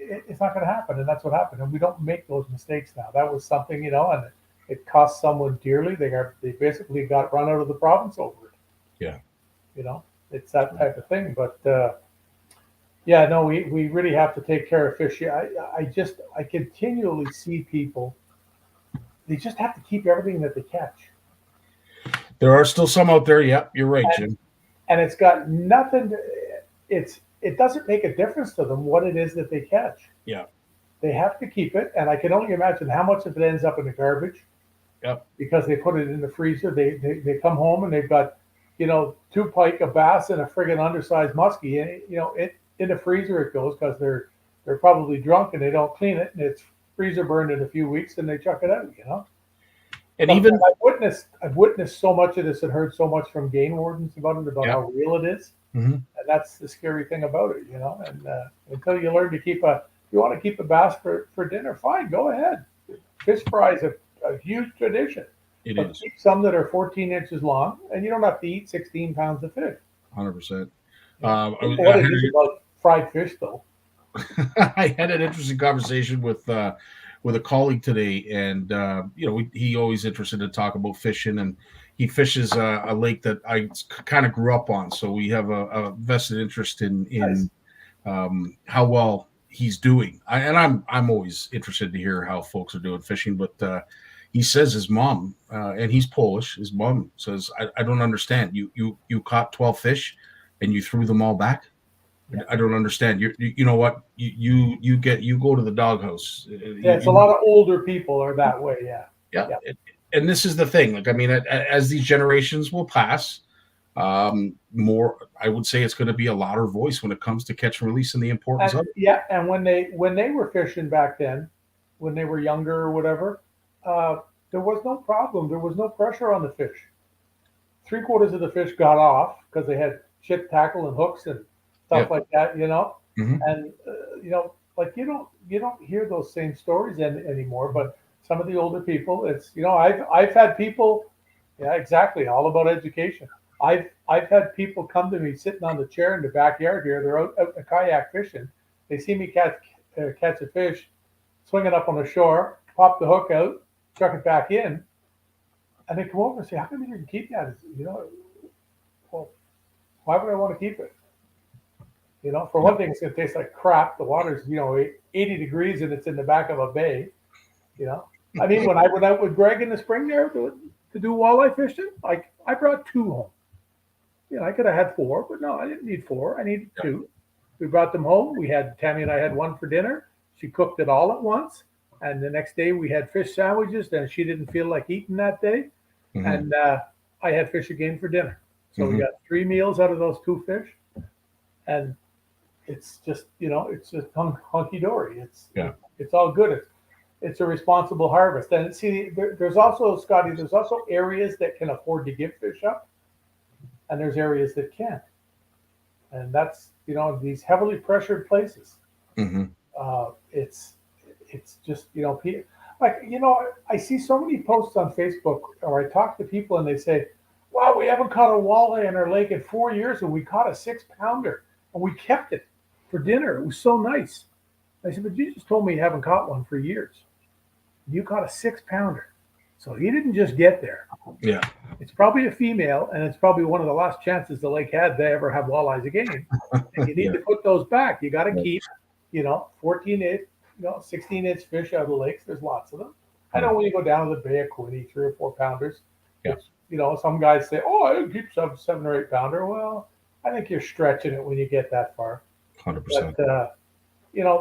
it's not going to happen. And that's what happened. And we don't make those mistakes now. That was something, you know, and it cost someone dearly. They basically got run out of the province over it. Yeah. You know, it's that type of thing. But yeah, no, we really have to take care of fish. I continually see people, they just have to keep everything that they catch. There are still some out there. Yep, you're right, Jim. And it's got nothing. It doesn't make a difference to them what it is that they catch. Yeah. They have to keep it, and I can only imagine how much of it ends up in the garbage. Yep. Because they put it in the freezer. They come home and they've got, you know, 2 pike, a bass, and a friggin' undersized muskie, and you know, in the freezer it goes because they're probably drunk and they don't clean it, and it's freezer burned in a few weeks, and they chuck it out. You know. And but even I've witnessed so much of this and heard so much from game wardens about it, about how real it is. Mm-hmm. And that's the scary thing about it, you know. And until you learn to if you want to keep a bass for dinner, fine, go ahead. Fish fry is a huge tradition. It but is. Keep some that are 14 inches long, and you don't have to eat 16 pounds of fish. 100%. What it is about fried fish, though. I had an interesting conversation with a colleague today, and you know, he always interested to talk about fishing, and he fishes a lake that I kind of grew up on, so we have a vested interest in nice. How well he's doing. I'm always interested to hear how folks are doing fishing, but he says his mom, and he's Polish. His mom says, "I don't understand. You caught 12 fish, and you threw them all back." Yeah. I don't understand. You know what? You go to the doghouse. Yeah, it's a lot of older people are that way. Yeah. Yeah. And this is the thing. Like, I mean, as these generations will pass, more, I would say it's going to be a louder voice when it comes to catch and release and the importance of it. Yeah, and when they were fishing back then, when they were younger or whatever, there was no problem. There was no pressure on the fish. 3/4 of the fish got off because they had shit tackle and hooks and stuff like that, you know. Mm-hmm. And you know, like you don't hear those same stories anymore. But some of the older people, it's, you know, I've had people, yeah, exactly, all about education. I've had people come to me sitting on the chair in the backyard here. They're out in a kayak fishing. They see me catch a fish, swing it up on the shore, pop the hook out, chuck it back in, and they come over and say, "How come you didn't keep that?" You know, well, why would I want to keep it? You know, for one thing, it's going to taste like crap. The water's, you know, 80 degrees and it's in the back of a bay. You know, I mean, when I went out with Greg in the spring there to do walleye fishing, like I brought 2 home. You know, I could have had 4, but no, I didn't need 4. I needed 2. We brought them home. Tammy and I had one for dinner. She cooked it all at once. And the next day we had fish sandwiches. Then she didn't feel like eating that day. Mm-hmm. And I had fish again for dinner. So we got 3 meals out of those 2 fish. And it's just, you know, it's just hunky-dory. It's all good. It's a responsible harvest. And see, there's also, Scotty, there's also areas that can afford to give fish up. and there's areas that can't. And that's, these heavily pressured places. Mm-hmm. It's just, I see so many posts on Facebook, or I talk to people and they say, wow, we haven't caught a walleye in our lake in 4 years, and we caught a 6-pounder and we kept it for dinner. It was so nice. I said, but you just told me you haven't caught one for years. You caught a 6-pounder. So he didn't just get there. Yeah. It's probably a female, and it's probably one of the last chances the lake had to ever have walleyes again. And you need to put those back. You got to keep, 14-inch, 16-inch fish out of the lakes. There's lots of them. I know when you go down to the Bay of Quinte, 3 or 4 pounders, which, some guys say, oh, I keep some 7 or 8 pounder. Well, I think you're stretching it when you get that far. 100%. But,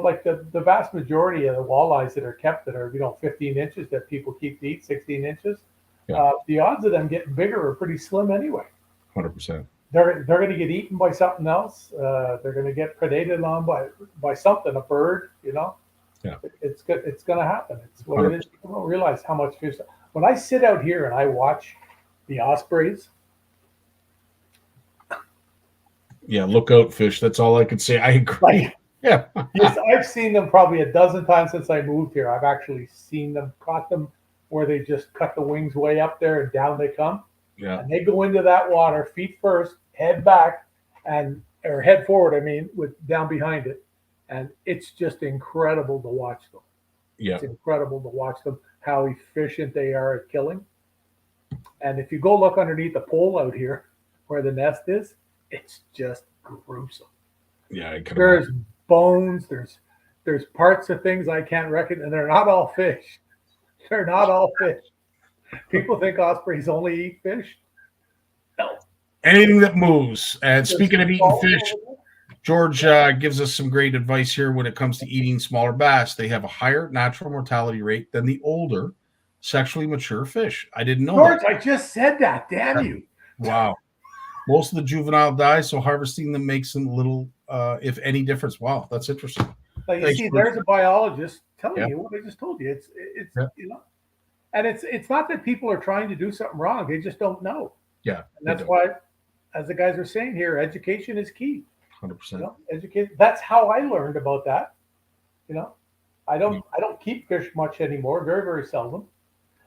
like the vast majority of the walleyes that are kept that are, 15 inches that people keep to eat, 16 inches, the odds of them getting bigger are pretty slim anyway. 100%. They're going to get eaten by something else. They're going to get predated on by something, a bird, Yeah. It's going to happen. It's what 100%. It is. People don't realize how much fish. When I sit out here and I watch the ospreys. Yeah, look out, fish. That's all I can say. I agree. Yeah. Yes, I've seen them probably a dozen times since I moved here. I've actually seen them, caught them where they just cut the wings way up there and down they come. Yeah. And they go into that water, feet first, head back, or head forward, with down behind it. And it's just incredible to watch them. Yeah. It's incredible to watch them, how efficient they are at killing. And if you go look underneath the pole out here where the nest is, it's just gruesome. Yeah. There's bones, there's parts of things I can't reckon, and they're not all fish. They're not all fish. People think ospreys only eat fish. No. Anything that moves. And speaking of eating fish, George gives us some great advice here when it comes to eating smaller bass. They have a higher natural mortality rate than the older, sexually mature fish. I didn't know George, that. I just said that. Damn you. Wow. Most of the juvenile die, so harvesting them makes them little, if any, difference. Wow, that's interesting. Like you see, there's a biologist telling you what I just told you. It's and it's not that people are trying to do something wrong; they just don't know. Yeah, and that's why, as the guys are saying here, education is key. 100%. Educate. That's how I learned about that. I don't keep fish much anymore. Very, very seldom.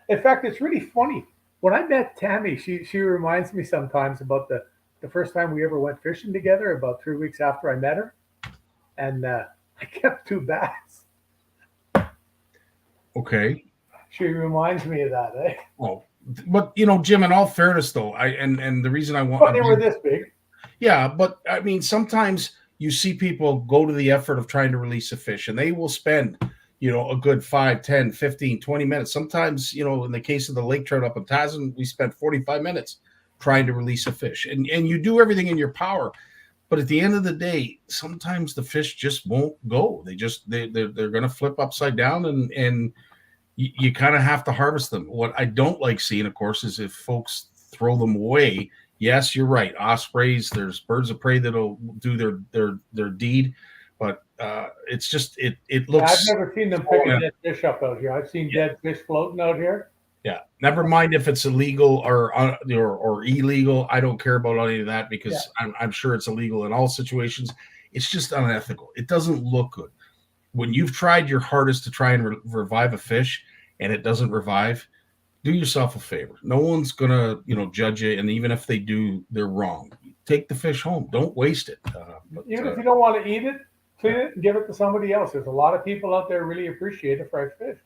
In fact, it's really funny. When I met Tammy, she reminds me sometimes about the first time we ever went fishing together, about 3 weeks after I met her. And I kept 2 bass. Okay. She reminds me of that, eh? Well, but Jim, in all fairness though, and the reason I want But they were this big. Yeah, but I mean, sometimes you see people go to the effort of trying to release a fish, and they will spend a good 5, 10, 15, 20 minutes. Sometimes, in the case of the lake trout up in Tasman, we spent 45 minutes trying to release a fish. And you do everything in your power. But at the end of the day, sometimes the fish just won't go. They're going to flip upside down, and you kind of have to harvest them. What I don't like seeing, of course, is if folks throw them away. Yes, you're right. Ospreys, there's birds of prey that'll do their deed. But it's just it looks. I've never seen them pick a dead fish up out here. I've seen dead fish floating out here. Yeah, never mind if it's illegal or illegal. I don't care about any of that because I'm sure it's illegal in all situations. It's just unethical. It doesn't look good. When you've tried your hardest to try and revive a fish and it doesn't revive, do yourself a favor. No one's gonna judge you, and even if they do, they're wrong. Take the fish home. Don't waste it. Even if you don't want to eat it, clean it and give it to somebody else. There's a lot of people out there really appreciate a fresh fish.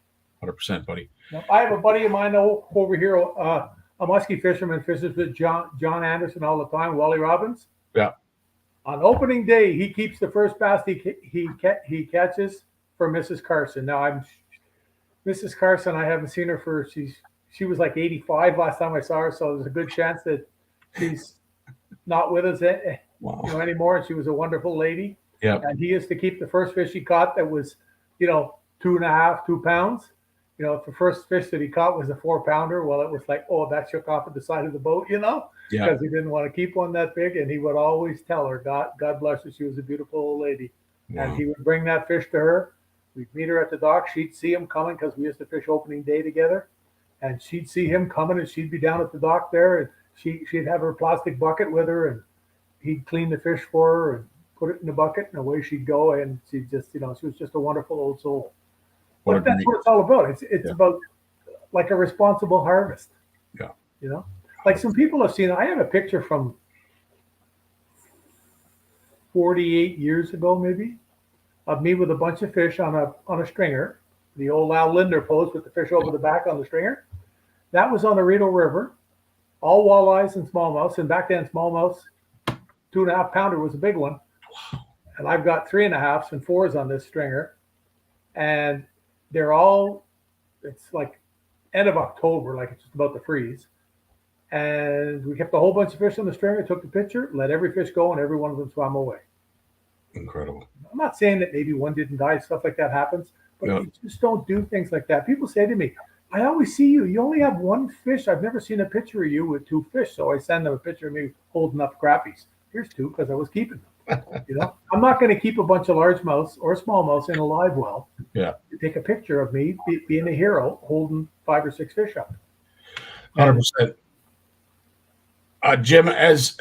100%, buddy. I have a buddy of mine over here, a musky fisherman, fishes with John Anderson all the time, Wally Robbins. Yeah. On opening day, he keeps the first bass he catches for Mrs. Carson. Now, Mrs. Carson, I haven't seen her she was like 85 last time I saw her, so there's a good chance that she's not with us anymore. And she was a wonderful lady. Yeah. And he is to keep the first fish he caught that was, 2.5, 2 pounds. If the first fish that he caught was a 4-pounder, well, it was like, oh, that shook off at the side of the boat, because he didn't want to keep one that big. And he would always tell her, God bless her, she was a beautiful old lady. Wow. And he would bring that fish to her. We'd meet her at the dock. She'd see him coming because we used to fish opening day together. And she'd see him coming, and she'd be down at the dock there. And she'd have her plastic bucket with her, and he'd clean the fish for her and put it in the bucket, and away she'd go. And she just, she was just a wonderful old soul. But that's what it's all about. It's about like a responsible harvest. Yeah. Like some people have seen, I have a picture from 48 years ago, maybe, of me with a bunch of fish on a stringer, the old Al Linder pose with the fish over the back on the stringer. That was on the Rideau River, all walleyes and smallmouths. And back then, smallmouths, 2.5 pounder was a big one. And I've got 3.5s and 4s on this stringer. And they're all, it's like end of October, like it's just about to freeze. And we kept a whole bunch of fish on the stringer, took the picture, let every fish go, and every one of them swam away. Incredible. I'm not saying that maybe one didn't die, stuff like that happens, but you just don't do things like that. People say to me, I always see you. You only have one fish. I've never seen a picture of you with 2 fish. So I send them a picture of me holding up crappies. Here's 2 because I was keeping them. I'm not going to keep a bunch of largemouths or smallmouths in a live well. Yeah. Take a picture of me being a hero holding 5 or 6 fish up. 100%. Jim, as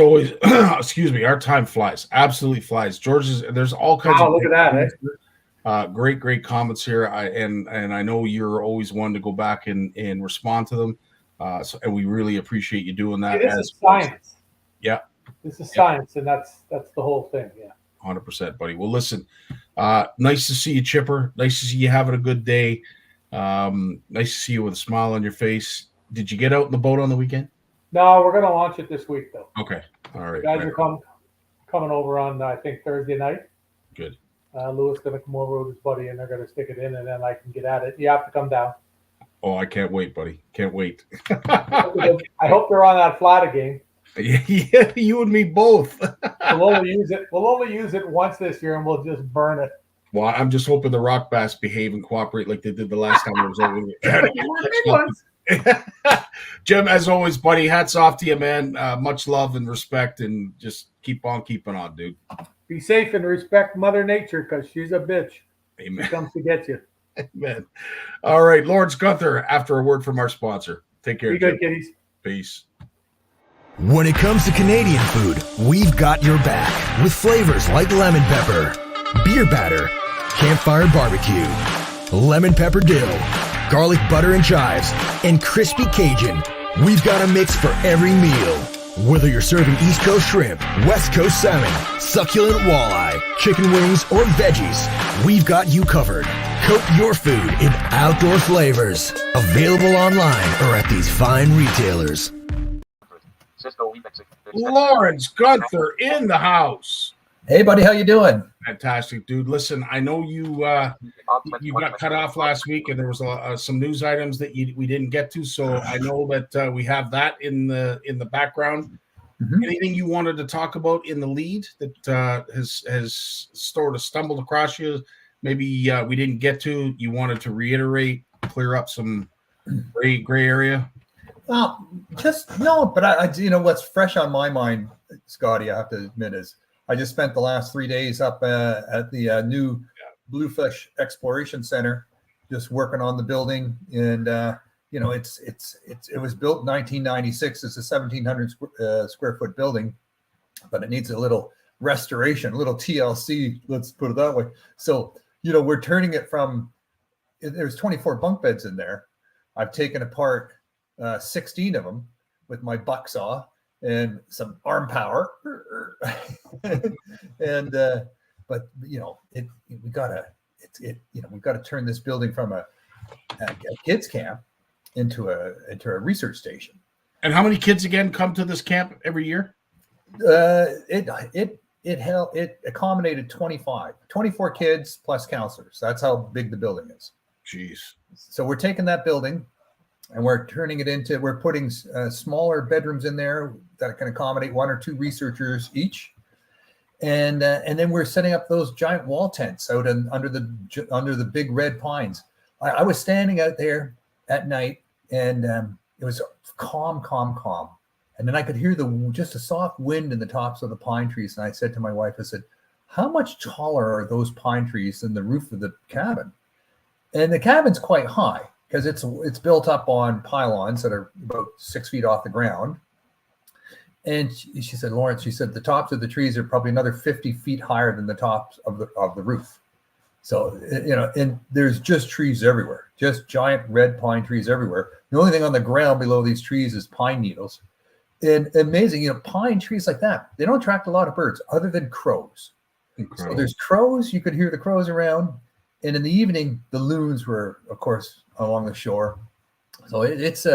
always, excuse me, our time flies, absolutely flies. There's all kinds of look at that. Great comments here. And I know you're always one to go back and respond to them. And we really appreciate you doing that. This is science. Yeah. This is science, and that's the whole thing. Yeah. 100%, buddy. Well, listen, nice to see you, Chipper. Nice to see you having a good day. Nice to see you with a smile on your face. Did you get out in the boat on the weekend? No, we're going to launch it this week, though. Okay. All right. Guys are coming over on, I think, Thursday night. Good. Lewis going to come over with his buddy, and they're going to stick it in, and then I can get at it. You have to come down. Oh, I can't wait, buddy. Can't wait. I hope they're on that flat again. Yeah, you and me both. We'll only use it once this year, and we'll just burn it. Well, I'm just hoping the rock bass behave and cooperate like they did the last time I was over. Jim, as always, buddy, hats off to you, man. Much love and respect, and just keep on keeping on, dude. Be safe and respect Mother Nature, because she's a bitch. Amen. She comes to get you. Amen. All right, Lawrence Gunther, after a word from our sponsor. Take care. Be good, kiddies. Peace. When it comes to Canadian food, we've got your back with flavors like lemon pepper, beer batter, campfire barbecue, lemon pepper dill, garlic butter and chives, and crispy Cajun. We've got a mix for every meal. Whether you're serving East Coast shrimp, West Coast salmon, succulent walleye, chicken wings, or veggies, we've got you covered. Coat your food in outdoor flavors. Available online or at these fine retailers. Lawrence Gunther in the house. Hey, buddy, how you doing? Fantastic, dude. Listen, I know you got cut off last week, and there was some news items that we didn't get to. So I know that we have that in the background. Mm-hmm. Anything you wanted to talk about in the lead that has sort of stumbled across you? Maybe we didn't get to. You wanted to reiterate, clear up some gray area. Well, but I what's fresh on my mind, Scotty, I have to admit, is I just spent the last 3 days up at the new Bluefish Exploration Center, just working on the building. And it was built in 1996. It's a 1,700 square foot building, but it needs a little restoration, a little TLC. Let's put it that way. So we're turning it from. There's 24 bunk beds in there. I've taken apart 16 of them with my buck saw and some arm power. And but we've got to turn this building from a kids camp into a research station. And how many kids again come to this camp every year? It accommodated 24 kids plus counselors. That's how big the building is. Jeez. So we're taking that building and we're turning it into, we're putting smaller bedrooms in there that can accommodate 1 or 2 researchers each. And then we're setting up those giant wall tents out under the big red pines. I was standing out there at night, and it was calm. And then I could hear just a soft wind in the tops of the pine trees. And I said to my wife, I said, how much taller are those pine trees than the roof of the cabin? And the cabin's quite high because it's built up on pylons that are about 6 feet off the ground. And she said, Lawrence, she said, the tops of the trees are probably another 50 feet higher than the tops of the roof. So, and there's just trees everywhere, just giant red pine trees everywhere. The only thing on the ground below these trees is pine needles. And amazing, pine trees like that, they don't attract a lot of birds other than crows. Incredible. So there's crows, you could hear the crows around. And in the evening, the loons were, of course, along the shore. So it's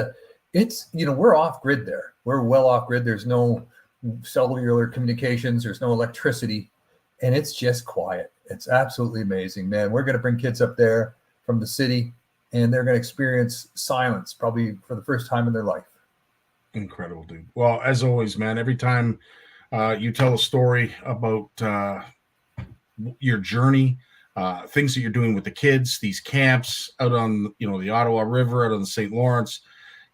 we're off grid there. We're well off grid. There's no cellular communications. There's no electricity. And it's just quiet. It's absolutely amazing, man. We're going to bring kids up there from the city, and they're going to experience silence probably for the first time in their life. Incredible, dude. Well, as always, man, every time you tell a story about your journey, things that you're doing with the kids, these camps out on, the Ottawa River, out on the St. Lawrence,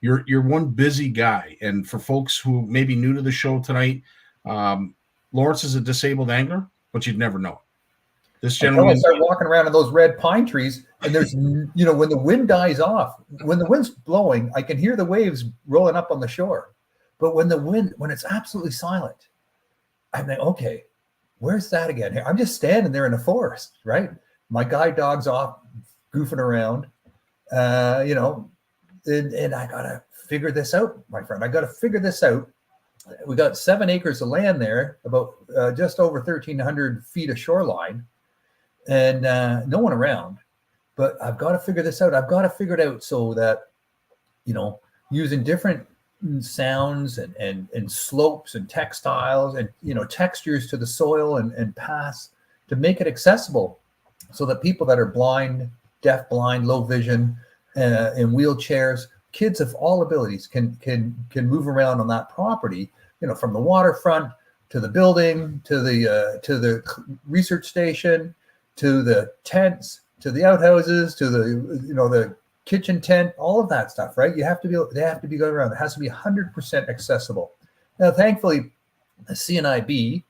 you're one busy guy. And for folks who may be new to the show tonight, Lawrence is a disabled angler, but you'd never know. This gentleman. I start walking around in those red pine trees, and there's, when the wind dies off, when the wind's blowing, I can hear the waves rolling up on the shore. But when it's absolutely silent, I'm like, okay, where's that again? I'm just standing there in the forest, right? My guide dog's off goofing around, and I gotta figure this out, my friend. I gotta figure this out. We got 7 acres of land there, about just over 1,300 feet of shoreline, and no one around. But I've got to figure this out. I've got to figure it out so that, using different sounds and slopes and textiles and, textures to the soil and paths to make it accessible so that people that are blind, deaf, blind, low vision, in wheelchairs, kids of all abilities can move around on that property, from the waterfront to the building, to the research station, to the tents, to the outhouses, to the kitchen tent, all of that stuff, right? They have to be going around. It has to be 100% accessible. Now, thankfully, the CNIB,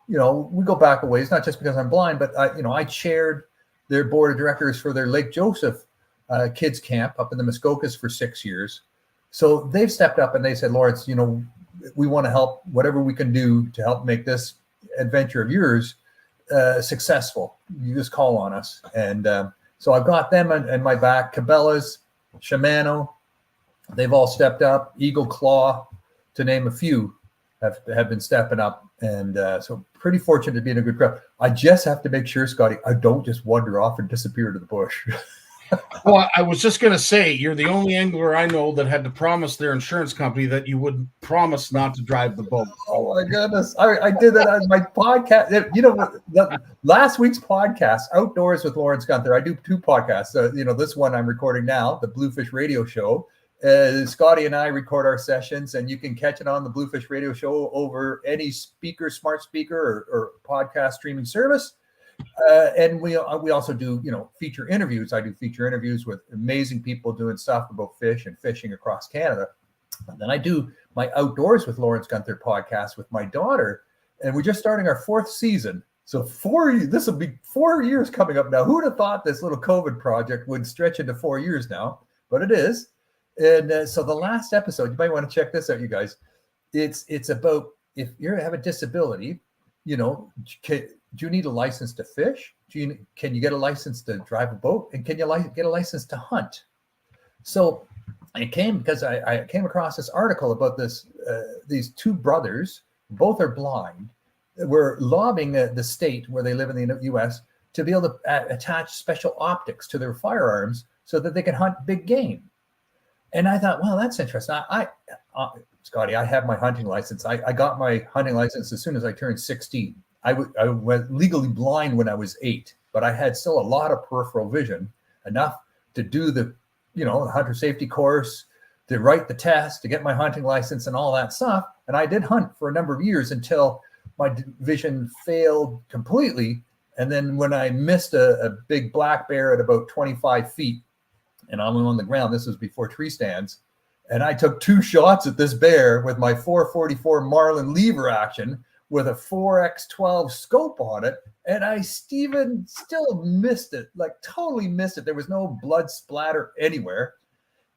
we go back a ways, not just because I'm blind, but I chaired their board of directors for their Lake Joseph kids camp up in the Muskokas for 6 years. So they've stepped up and they said, Lawrence, we want to help whatever we can do to help make this adventure of yours successful. You just call on us. And so I've got them and my back. Cabela's, Shimano, they've all stepped up. Eagle Claw, to name a few, have been stepping up. And so pretty fortunate to be in a good crowd. I just have to make sure, Scotty, I don't just wander off and disappear into the bush. Well, I was just going to say, you're the only angler I know that had to promise their insurance company that you would promise not to drive the boat. Oh my goodness. I did that on my podcast. Last week's podcast, Outdoors with Lawrence Gunther. I do 2 podcasts. This one I'm recording now, the Bluefish Radio Show. Scotty and I record our sessions, and you can catch it on the Bluefish Radio Show over any smart speaker or podcast streaming service. And we also do, feature interviews. I do feature interviews with amazing people doing stuff about fish and fishing across Canada. And then I do my Outdoors with Lawrence Gunther podcast with my daughter, and we're just starting our 4th season. So this will be 4 years coming up now. Who'd have thought this little COVID project would stretch into 4 years now? But it is. And so the last episode, you might want to check this out, you guys. It's about if you have a disability, do you need a license to fish? Can you get a license to drive a boat? And can you get a license to hunt? So it came because I came across this article about these 2 brothers, both are blind, were lobbying the state where they live in the U.S. to be able to attach special optics to their firearms so that they can hunt big game. And I thought, well, that's interesting. Scotty, I have my hunting license. I got my hunting license as soon as I turned 16. I was legally blind when I was 8, but I had still a lot of peripheral vision, enough to do the hunter safety course, to write the test, to get my hunting license and all that stuff. And I did hunt for a number of years until my vision failed completely. And then when I missed a big black bear at about 25 feet, and I'm on the ground, this was before tree stands, and I took 2 shots at this bear with my 444 Marlin lever action with a 4x12 scope on it, and I still missed it, like totally missed it. There was no blood splatter anywhere.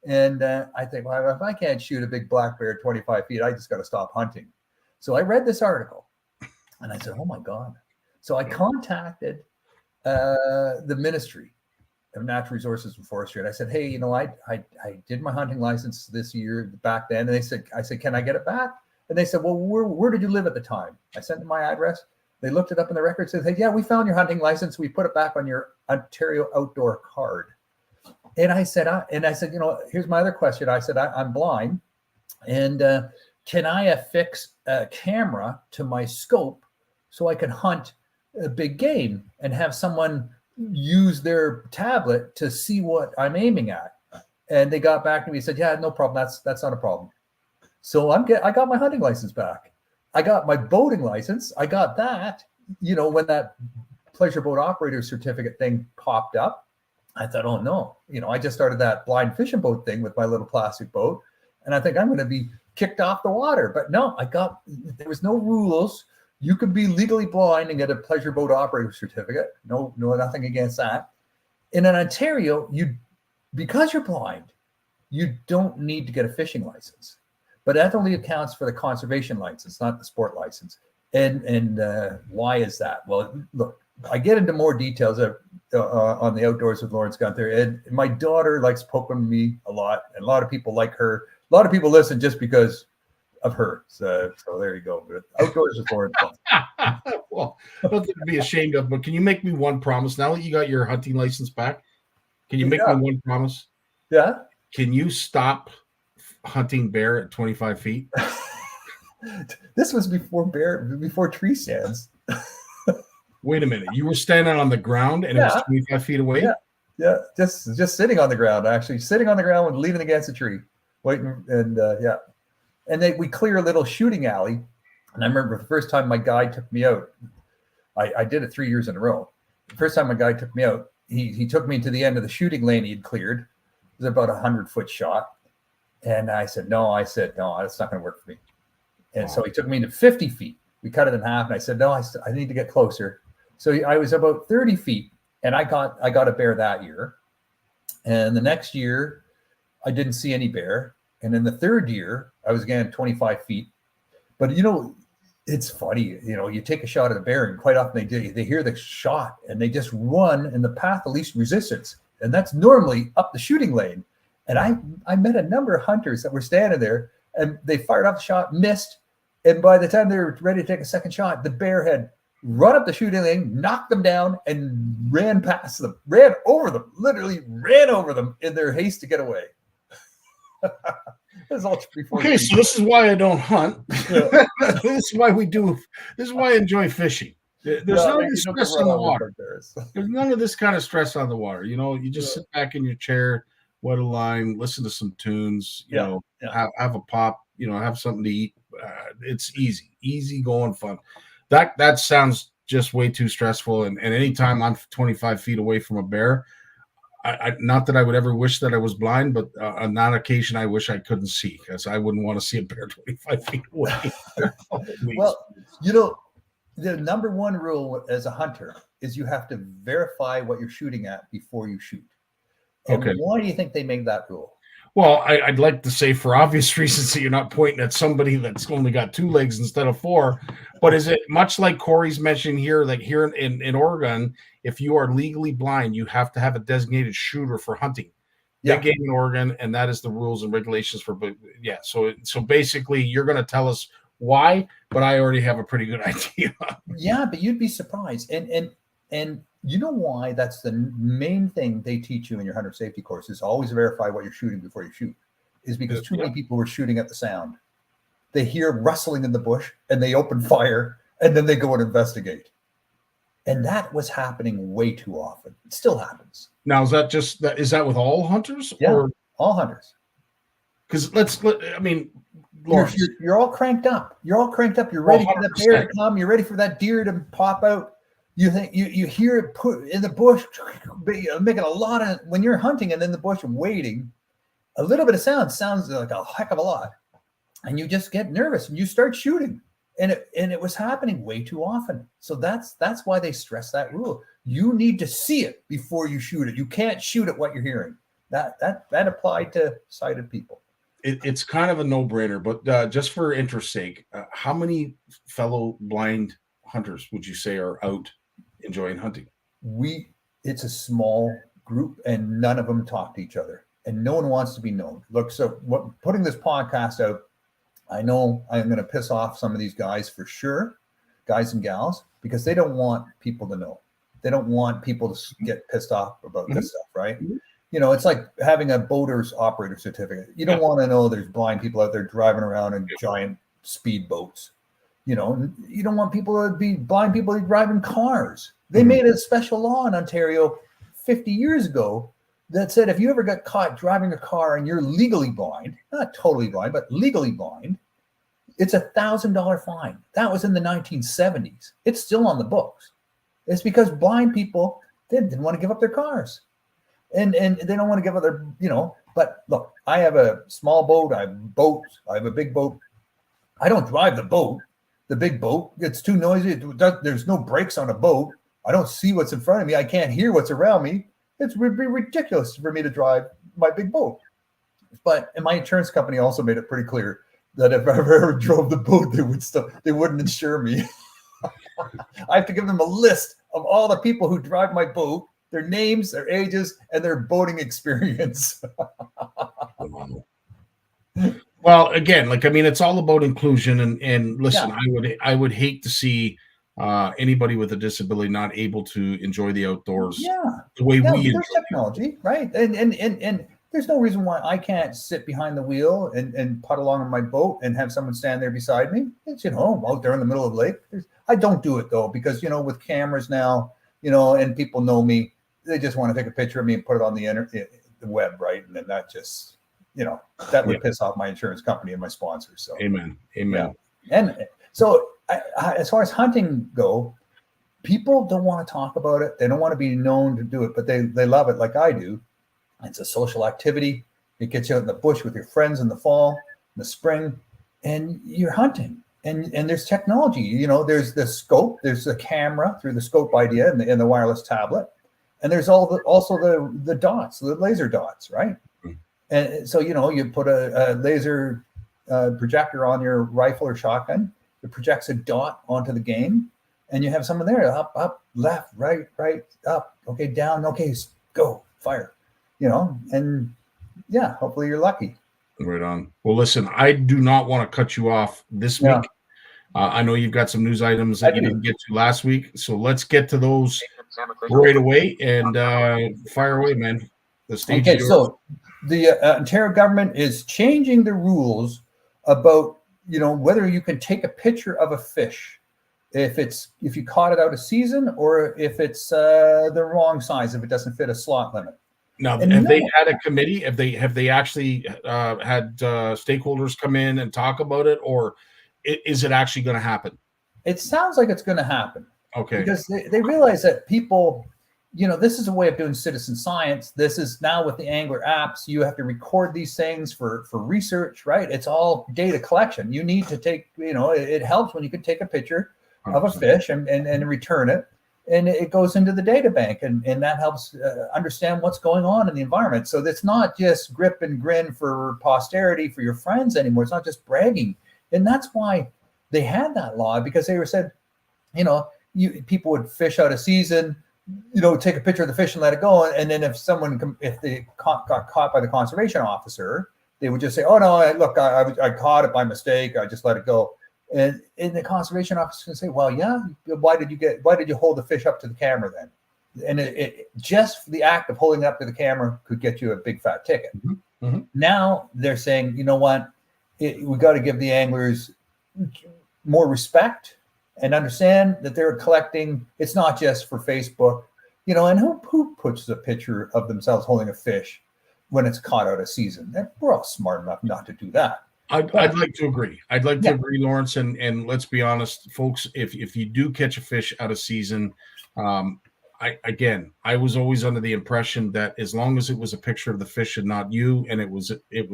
And I think, well, if I can't shoot a big black bear at 25 feet, I just got to stop hunting. So I read this article and I said, oh my God. So I contacted the Ministry of Natural Resources and Forestry. And I said, hey, I did my hunting license this year back then. And I said, can I get it back? And they said, well, where did you live at the time? I sent them my address. They looked it up in the records and said, hey, yeah, we found your hunting license. We put it back on your Ontario outdoor card. And I said, here's my other question. I said, I'm blind. And can I affix a camera to my scope so I can hunt a big game and have someone use their tablet to see what I'm aiming at? And they got back to me and said, yeah, no problem. That's not a problem. So I got my hunting license back. I got my boating license. I got that, when that pleasure boat operator certificate thing popped up. I thought, oh no, I just started that blind fishing boat thing with my little plastic boat. And I think I'm going to be kicked off the water. But no, there was no rules. You could be legally blind and get a pleasure boat operator certificate. No, nothing against that. In Ontario, because you're blind, you don't need to get a fishing license. But that only accounts for the conservation license, not the sport license. And why is that? Well, look, I get into more details on the Outdoors with Lawrence Gunther. And my daughter likes poking me a lot. And a lot of people like her. A lot of people listen just because of her. So there you go. But Outdoors with Lawrence Gunther. Well, nothing to be ashamed of, but can you make me one promise? Now that you got your hunting license back, can you make me one promise? Yeah. Can you stop hunting bear at 25 feet? This was before tree stands. Wait a minute. You were standing on the ground and it was 25 feet away? Yeah. Just sitting on the ground, actually. Sitting on the ground and leaning against a tree. Waiting. And And we clear a little shooting alley. And I remember the first time my guide took me out, I did it 3 years in a row. The first time my guide took me out, he took me to the end of the shooting lane he had cleared. It was about 100-foot shot. And I said, no, that's not going to work for me. And so he took me to 50 feet. We cut it in half. And I said, no, I need to get closer. So I was about 30 feet. And I got a bear that year. And the next year, I didn't see any bear. And in the third year, I was again 25 feet. But, it's funny. You take a shot at a bear, and quite often they hear the shot, and they just run in the path of least resistance. And that's normally up the shooting lane. And I met a number of hunters that were standing there, and they fired off the shot, missed. And by the time they were ready to take a second shot, the bear had run up the shooting lane, knocked them down, and ran past them, literally ran over them in their haste to get away. Okay, so this is why I don't hunt. Yeah. This is why I enjoy fishing. There's none of this stress on the water. There's none of this kind of stress on the water. You just sit back in your chair, wet a line, listen to some tunes, have a pop, have something to eat. It's easy going fun. That sounds just way too stressful. And anytime I'm 25 feet away from a bear, I not that I would ever wish that I was blind, but on that occasion, I wish I couldn't see, because I wouldn't want to see a bear 25 feet away. Well, the number one rule as a hunter is you have to verify what you're shooting at before you shoot. And why do you think they made that rule? Well, I'd like to say for obvious reasons that you're not pointing at somebody that's only got 2 legs instead of 4. But is it much like Corey's mentioned here, like here in Oregon, if you are legally blind, you have to have a designated shooter for hunting. Big game in Oregon, and that is the rules and regulations for. Yeah, so basically, you're going to tell us why, but I already have a pretty good idea. Yeah, but you'd be surprised, and you know why? That's the main thing they teach you in your hunter safety course is always verify what you're shooting before you shoot. Is because too many people were shooting at the sound. They hear rustling in the bush and they open fire, and then they go and investigate. And that was happening way too often. It still happens. Now, is that with all hunters? Yeah, or? All hunters. Because you're all cranked up. You're ready for that bear to come. You're ready for that deer to pop out. You think you hear it put in the bush, making a lot of, when you're hunting and in the bush and waiting, a little bit of sounds like a heck of a lot. And you just get nervous and you start shooting. And it was happening way too often. So that's why they stress that rule. You need to see it before you shoot it. You can't shoot at what you're hearing. That applied to sighted people. it's kind of a no-brainer, but just for interest's sake, how many fellow blind hunters would you say are out enjoying hunting? It's a small group, and none of them talk to each other, and no one wants to be known. Look, so putting this podcast out, I know I'm going to piss off some of these guys for sure, guys and gals, because they don't want people to know. They don't want people to get pissed off about this stuff, right? You know, it's like having a boater's operator certificate. You don't want to know there's blind people out there driving around in giant speed boats. You know, you don't want people to be blind people driving cars. They made a special law in Ontario 50 years ago that said if you ever got caught driving a car and you're legally blind, not totally blind, but legally blind, it's $1,000 fine. That was in the 1970s. It's still on the books. It's because blind people didn't want to give up their cars. And they don't want to give up their, you know, but look, I have a small boat. I have boats. I have a big boat. I don't drive the boat. The big boat, it's too noisy. There's no brakes on a boat. I don't see what's in front of me. I can't hear what's around me. It would be ridiculous for me to drive my big boat. And my insurance company also made it pretty clear that if I ever drove the boat, they wouldn't insure me. I have to give them a list of all the people who drive my boat, their names, their ages, and their boating experience. Well, again, like, I mean, it's all about inclusion, and listen, I would hate to see anybody with a disability not able to enjoy the outdoors the way we enjoy technology, right? And there's no reason why I can't sit behind the wheel and putt along on my boat and have someone stand there beside me. It's, you know, out there in the middle of the lake. I don't do it though, because, you know, with cameras now, you know, and people know me, they just want to take a picture of me and put it on the web, right? And then that just, you know, that would piss off my insurance company and my sponsors. So amen. Yeah. And so as far as hunting go, people don't want to talk about it. They don't want to be known to do it, but they love it like I do. It's a social activity. It gets you out in the bush with your friends in the fall, in the spring, and you're hunting. And there's technology. You know, there's the scope, there's the camera through the scope idea and the wireless tablet, and there's also the dots, the laser dots, right? And so, you know, you put a laser projector on your rifle or shotgun. It projects a dot onto the game, and you have someone there, up, left, right, up, okay, down, okay, go, fire, you know, and yeah, hopefully you're lucky. Right on. Well, listen, I do not want to cut you off this week. I know you've got some news items that you didn't get to last week, so let's get to those right away and fire away, man. The stage is yours. So the Ontario government is changing the rules about, you know, whether you can take a picture of a fish if you caught it out of season, or if it's the wrong size, if it doesn't fit a slot limit. Now, have they had a committee? Have they actually had stakeholders come in and talk about it, or is it actually going to happen? It sounds like it's going to happen. Okay. Because they realize that people, you know, this is a way of doing citizen science. This is now with the Angler apps, you have to record these things for research, right? It's all data collection. You need to take, you know, it helps when you can take a picture of a fish and return it. And it goes into the data bank, and that helps understand what's going on in the environment. So it's not just grip and grin for posterity for your friends anymore. It's not just bragging. And that's why they had that law, because they were said, you know, people would fish out of season, you know, take a picture of the fish and let it go. And then if they got caught by the conservation officer, they would just say, oh, no, I caught it by mistake. I just let it go. And the conservation officer can say, well, yeah, why did you hold the fish up to the camera then? And it just the act of holding it up to the camera could get you a big fat ticket. Mm-hmm. Mm-hmm. Now they're saying, you know what, we got to give the anglers more respect and understand that they're collecting. It's not just for Facebook, you know, and who puts a picture of themselves holding a fish when it's caught out of season? We're all smart enough not to do that. I'd like to agree. I'd like to agree, Lawrence. And let's be honest, folks, if you do catch a fish out of season, I was always under the impression that as long as it was a picture of the fish and not you, and it was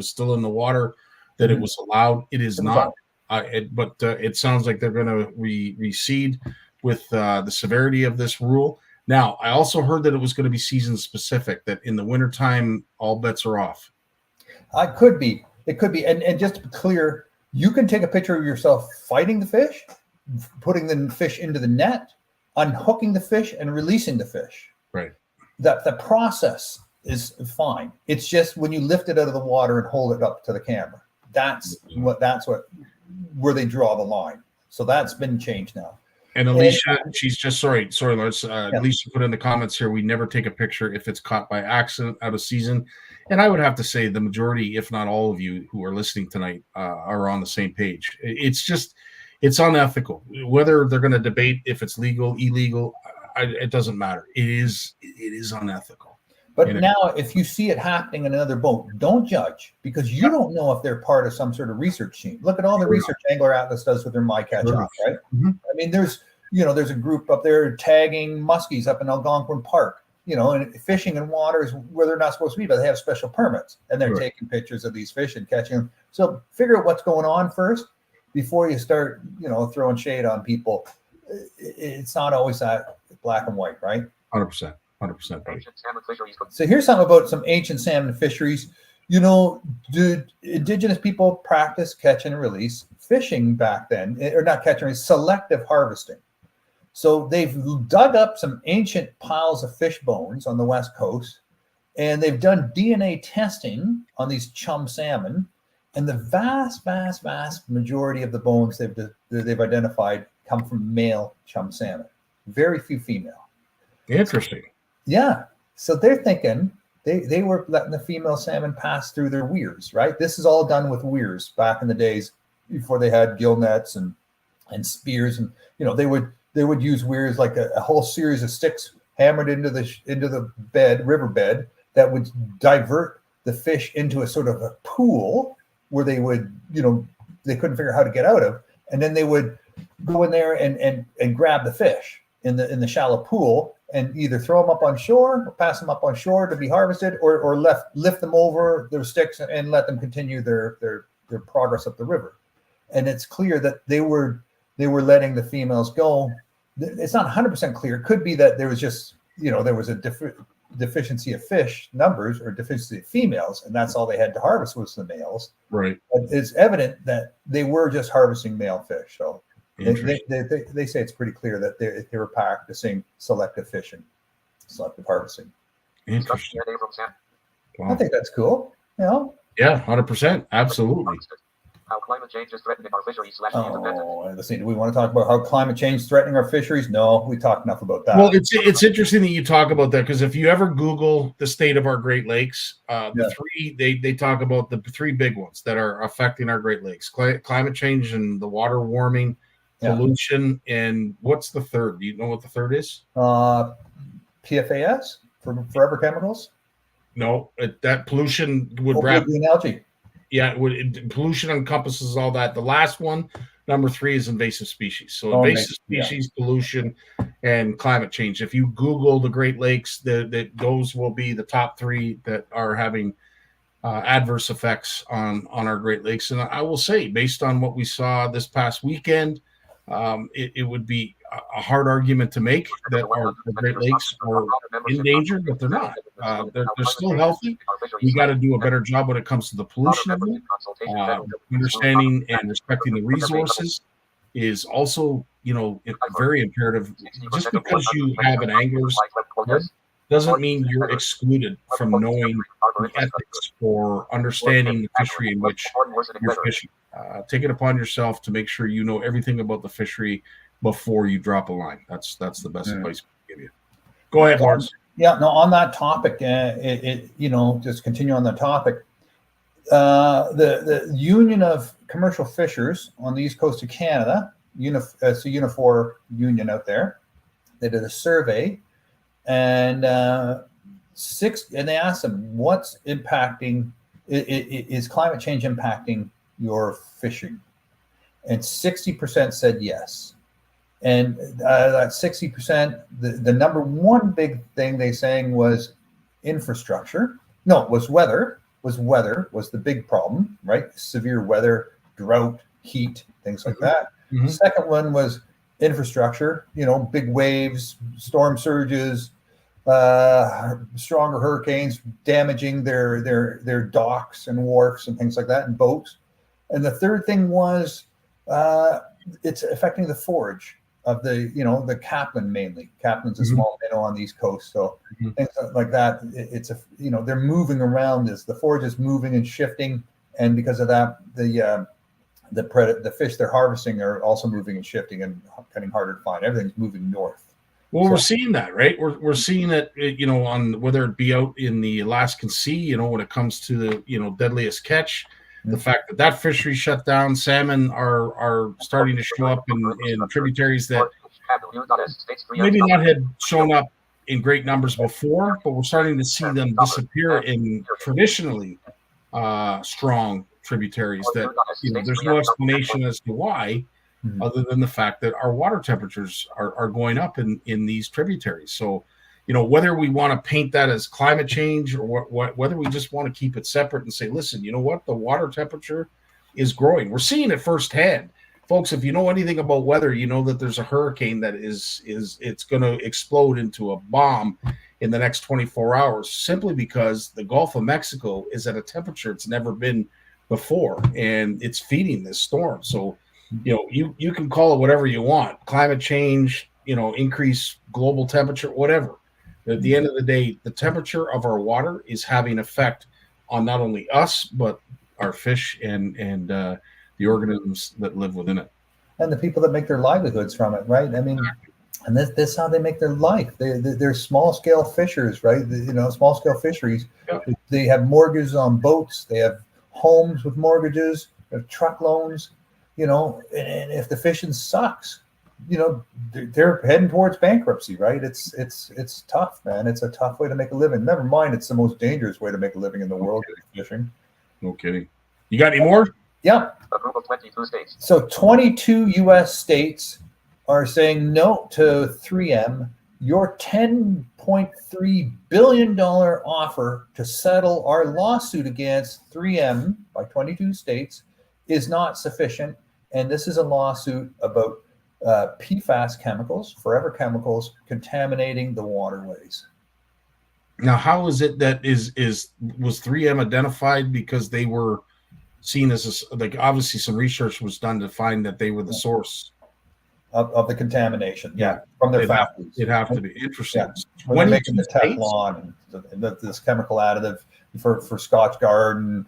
still in the water, that it was allowed. It is not. But it sounds like they're going to recede with the severity of this rule. Now, I also heard that it was going to be season specific, that in the wintertime, all bets are off. Could be. It could be, and just to be clear, you can take a picture of yourself fighting the fish, putting the fish into the net, unhooking the fish, and releasing the fish. Right. That the process is fine. It's just when you lift it out of the water and hold it up to the camera. That's where they draw the line. So that's been changed now. And Alicia, she's just sorry, Lawrence. Alicia put in the comments here, we never take a picture if it's caught by accident out of season. And I would have to say the majority, if not all of you who are listening tonight, are on the same page. It's unethical. Whether they're going to debate if it's legal, illegal, it doesn't matter. It is unethical. But now, if you see it happening in another boat, don't judge, because you don't know if they're part of some sort of research team. Look at all the research Angler Atlas does with their MyCatch app, right? Mm-hmm. I mean, there's a group up there tagging muskies up in Algonquin Park, and fishing in waters where they're not supposed to be, but they have special permits, and they're taking pictures of these fish and catching them. So figure out what's going on first before you start, throwing shade on people. It's not always that black and white, right? 100%. 100%. Buddy. So here's something about some ancient salmon fisheries. Do indigenous people practice catch and release fishing back then, or not catch and release, selective harvesting? So they've dug up some ancient piles of fish bones on the West Coast, and they've done DNA testing on these chum salmon, and the vast, vast, vast majority of the bones they've identified come from male chum salmon. Very few female. Interesting. Yeah. So they're thinking they were letting the female salmon pass through their weirs, right? This is all done with weirs back in the days before they had gill nets and spears, and they would use weirs like a whole series of sticks hammered into the riverbed that would divert the fish into a sort of a pool where they would they couldn't figure out how to get out of, and then they would go in there and grab the fish in the shallow pool and either throw them up on shore or pass them up on shore to be harvested, or lift them over their sticks and let them continue their progress up the river. And it's clear that they were letting the females go. It's not 100% clear. It could be that there was just, there was a deficiency of fish numbers or deficiency of females, and that's all they had to harvest was the males. Right. But it's evident that they were just harvesting male fish. So they say it's pretty clear that they were practicing selective fishing, selective harvesting. Interesting. Wow. I think that's cool. Yeah, 100%. Absolutely. How climate change is threatening our fisheries / independent. Listen, do we want to talk about how climate change is threatening our fisheries? No, we talked enough about that. Well, it's interesting that you talk about that, because if you ever Google the state of our Great Lakes, they talk about the three big ones that are affecting our Great Lakes: climate change and the water warming, pollution, and what's the third? Do you know what the third is? PFAS, for forever chemicals. No, that pollution would wrap green algae. Yeah, pollution encompasses all that. The last one, number 3, is invasive species. So invasive species, pollution, and climate change. If you Google the Great Lakes, those will be the top 3 that are having adverse effects on our Great Lakes. And I will say, based on what we saw this past weekend, it would be a hard argument to make that our Great Lakes are in danger, but they're not. They're still healthy. We got to do a better job when it comes to the pollution of them. Understanding and respecting the resources is also, very imperative. Just because you have an angler's club doesn't mean you're excluded from knowing the ethics or understanding the fishery in which you're fishing. Take it upon yourself to make sure you know everything about the fishery before you drop a line. That's the best advice we can give you. Go ahead, Lawrence. Yeah, no, on that topic, just continue on the topic. The Union of Commercial Fishers on the east coast of Canada, it's a Unifor union out there. They did a survey, and they asked them, what's impacting, is climate change impacting your fishing? And 60% said yes. And that 60%, the number one big thing they saying was infrastructure. No, was weather. Was the big problem, right? Severe weather, drought, heat, things like that. Mm-hmm. The second one was infrastructure, big waves, storm surges, stronger hurricanes damaging their docks and wharfs and things like that, and boats. And the third thing was it's affecting the forage of the capelin mainly. Caplin's a small minnow on the East Coast, so things like that. It's they're moving around. The forage is moving and shifting, and because of that, the fish they're harvesting are also moving and shifting and getting harder to find. Everything's moving north. Well, we're seeing that, right? We're seeing it, on whether it be out in the Alaskan Sea, when it comes to the, deadliest catch, the fact that fishery shut down, salmon are starting to show up in tributaries that maybe not had shown up in great numbers before, but we're starting to see them disappear in traditionally strong tributaries that, there's no explanation as to why. Other than the fact that our water temperatures are going up in these tributaries. So, whether we want to paint that as climate change or whether we just want to keep it separate and say, listen, you know what, the water temperature is growing. We're seeing it firsthand. Folks, if you know anything about weather, you know that there's a hurricane that it's going to explode into a bomb in the next 24 hours, simply because the Gulf of Mexico is at a temperature it's never been before, and it's feeding this storm. So, you can call it whatever you want, climate change, increase global temperature, whatever. But at the end of the day, the temperature of our water is having effect on not only us, but our fish and the organisms that live within it. And the people that make their livelihoods from it, right? I mean, and this is how they make their life. They're small-scale fishers, right? Small-scale fisheries. Yeah. They have mortgages on boats. They have homes with mortgages. They have truck loans. And if the fishing sucks, they're heading towards bankruptcy, right? It's tough, man. It's a tough way to make a living. Never mind, it's the most dangerous way to make a living in the world, fishing. No kidding. You got any more? Yeah. Approval 22 states. So 22 U.S. states are saying no to 3M. Your $10.3 billion offer to settle our lawsuit against 3M by 22 states is not sufficient. And this is a lawsuit about PFAS chemicals, forever chemicals, contaminating the waterways. Now, how is it that was 3M identified because they were seen as obviously some research was done to find that they were the source of the contamination? Yeah, from their factories. It'd have to be interesting. Yeah. When they're making the Teflon and this chemical additive for Scotchgard and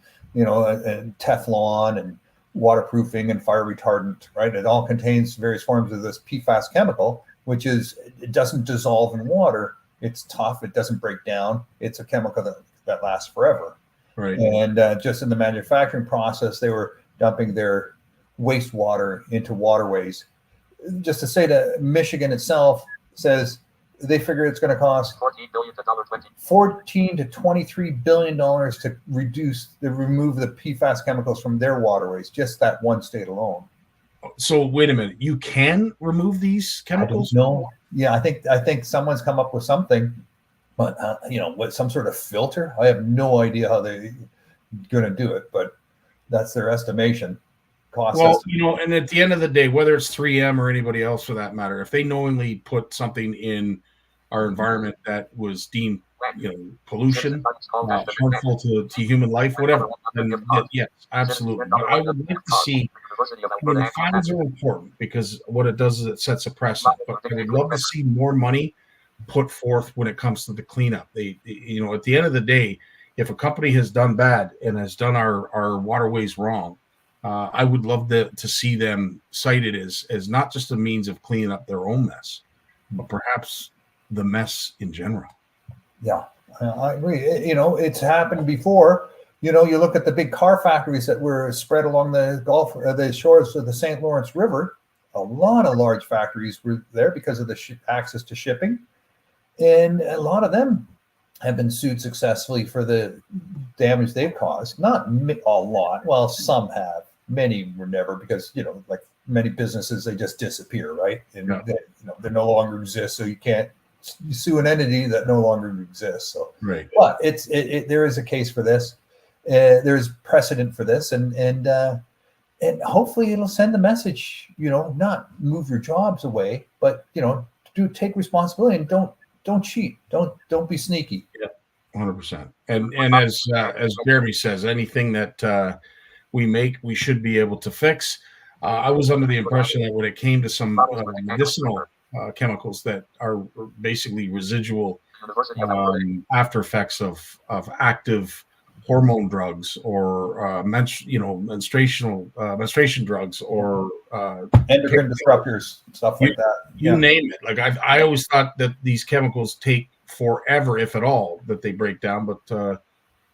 Teflon and waterproofing and fire retardant, right? It all contains various forms of this PFAS chemical, which it doesn't dissolve in water. It's tough. It doesn't break down. It's a chemical that lasts forever. Right. And just in the manufacturing process, they were dumping their wastewater into waterways. Just to say that Michigan itself says they figure it's going to cost $14 to $23 billion to remove the PFAS chemicals from their waterways, just that one state alone. So wait a minute, you can remove these chemicals? No, yeah, I think someone's come up with something, but with some sort of filter. I have no idea how they're going to do it, but that's their estimation. Well, and at the end of the day, whether it's 3M or anybody else for that matter, if they knowingly put something in our environment that was deemed, pollution, harmful to human life, whatever, then yes, absolutely. But I would like to see, fines are important because what it does is it sets a precedent. But I would love to see more money put forth when it comes to the cleanup. At the end of the day, if a company has done bad and has done our waterways wrong, I would love to see them cited as not just a means of cleaning up their own mess, but perhaps the mess in general. Yeah, I agree. It's happened before. You look at the big car factories that were spread along the shores of the St. Lawrence River. A lot of large factories were there because of the access to shipping. And a lot of them have been sued successfully for the damage they've caused. Not a lot. Well, some have. Many were never, because like many businesses, they just disappear, right? And they no longer exist, so you can't sue an entity that no longer exists. So, right. But there is a case for this. There's precedent for this, and hopefully it'll send the message. Not move your jobs away, but take responsibility and don't don't cheat. Don't be sneaky. 100%. And as Jeremy says, anything that we make, we should be able to fix. I was under the impression that when it came to some medicinal chemicals that are basically residual after effects of active hormone drugs or menstruation drugs or Endocrine disruptors, stuff like that. You name it. Like I always thought that these chemicals take forever, if at all, that they break down. But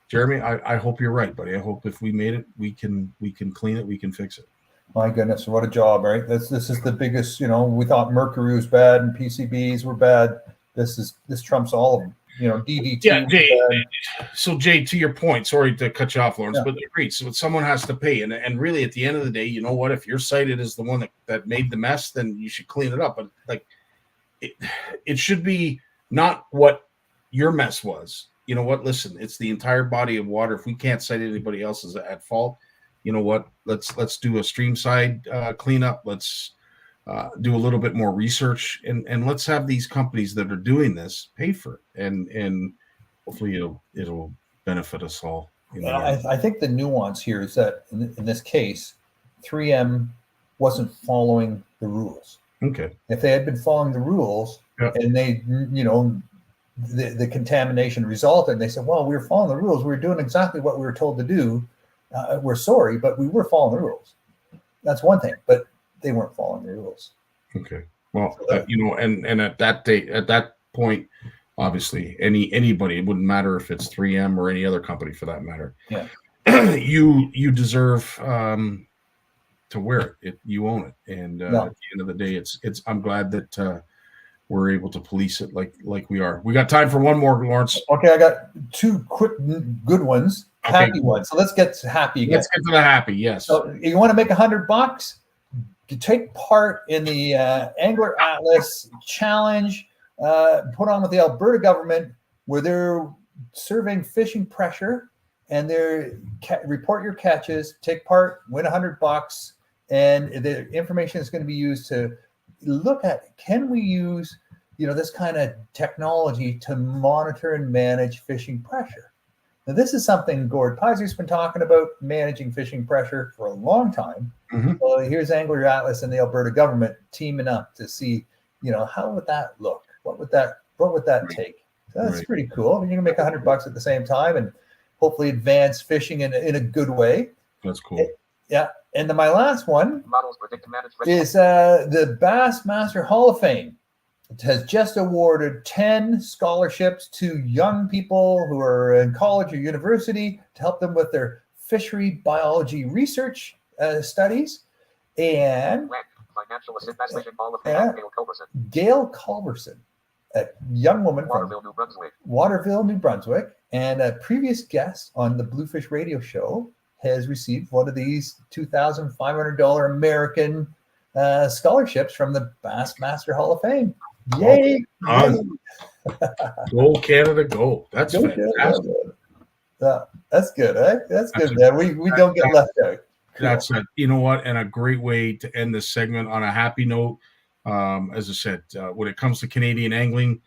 Jeremy, I hope you're right, buddy. I hope if we made it, we can clean it, we can fix it. My goodness, what a job, right? This is the biggest. We thought mercury was bad and PCBs were bad. This trumps all of them. DDT. Yeah, Jay. So Jay, to your point, sorry to cut you off, Lawrence, but agreed. So someone has to pay, and really, at the end of the day, you know what? If you're cited as the one that made the mess, then you should clean it up. But like, it should be not what your mess was. You know what? Listen, it's the entire body of water. If we can't cite anybody else as at fault, you know what? Let's do a stream side cleanup. Let's do a little bit more research, and let's have these companies that are doing this pay for it, and hopefully it'll benefit us all. I think the nuance here is that in this case, 3M wasn't following the rules. Okay. If they had been following the rules, and they, the contamination resulted, and they said, well, we were following the rules. We were doing exactly what we were told to do. We're sorry, but we were following the rules. That's one thing, but they weren't following the rules. Okay. Well, and at that point, obviously, anybody, it wouldn't matter if it's 3M or any other company for that matter. Yeah. You deserve to wear it. You own it, and at the end of the day, it's. I'm glad that we're able to police it like we are. We got time for one more, Lawrence. Okay, I got two quick good ones, happy ones. So let's get to happy again. Let's get to the happy. Yes. So you want to make $100? You take part in the Angler Atlas Challenge put on with the Alberta government, where they're serving fishing pressure, and they're report your catches, take part, win $100, and the information is going to be used to look at, can we use this kind of technology to monitor and manage fishing pressure. Now, this is something Gord Pizer's been talking about, managing fishing pressure, for a long time. So here's Angler Atlas and the Alberta government teaming up to see, how would that look? What would that take? So that's pretty cool. You can make $100 at the same time and hopefully advance fishing in a good way. That's cool. Yeah. And then my last one is the Bassmaster Hall of Fame. It has just awarded 10 scholarships to young people who are in college or university to help them with their fishery biology research studies. And Gail Culberson, a young woman from Waterville, New Brunswick, and a previous guest on the Bluefish Radio Show, has received one of these $2,500 American scholarships from the Bassmaster Hall of Fame. Yay! Go Canada, go! That's fantastic. That's good, eh? That's good, man. We don't get left out. Cool. That's and a great way to end this segment on a happy note. As I said, when it comes to Canadian angling,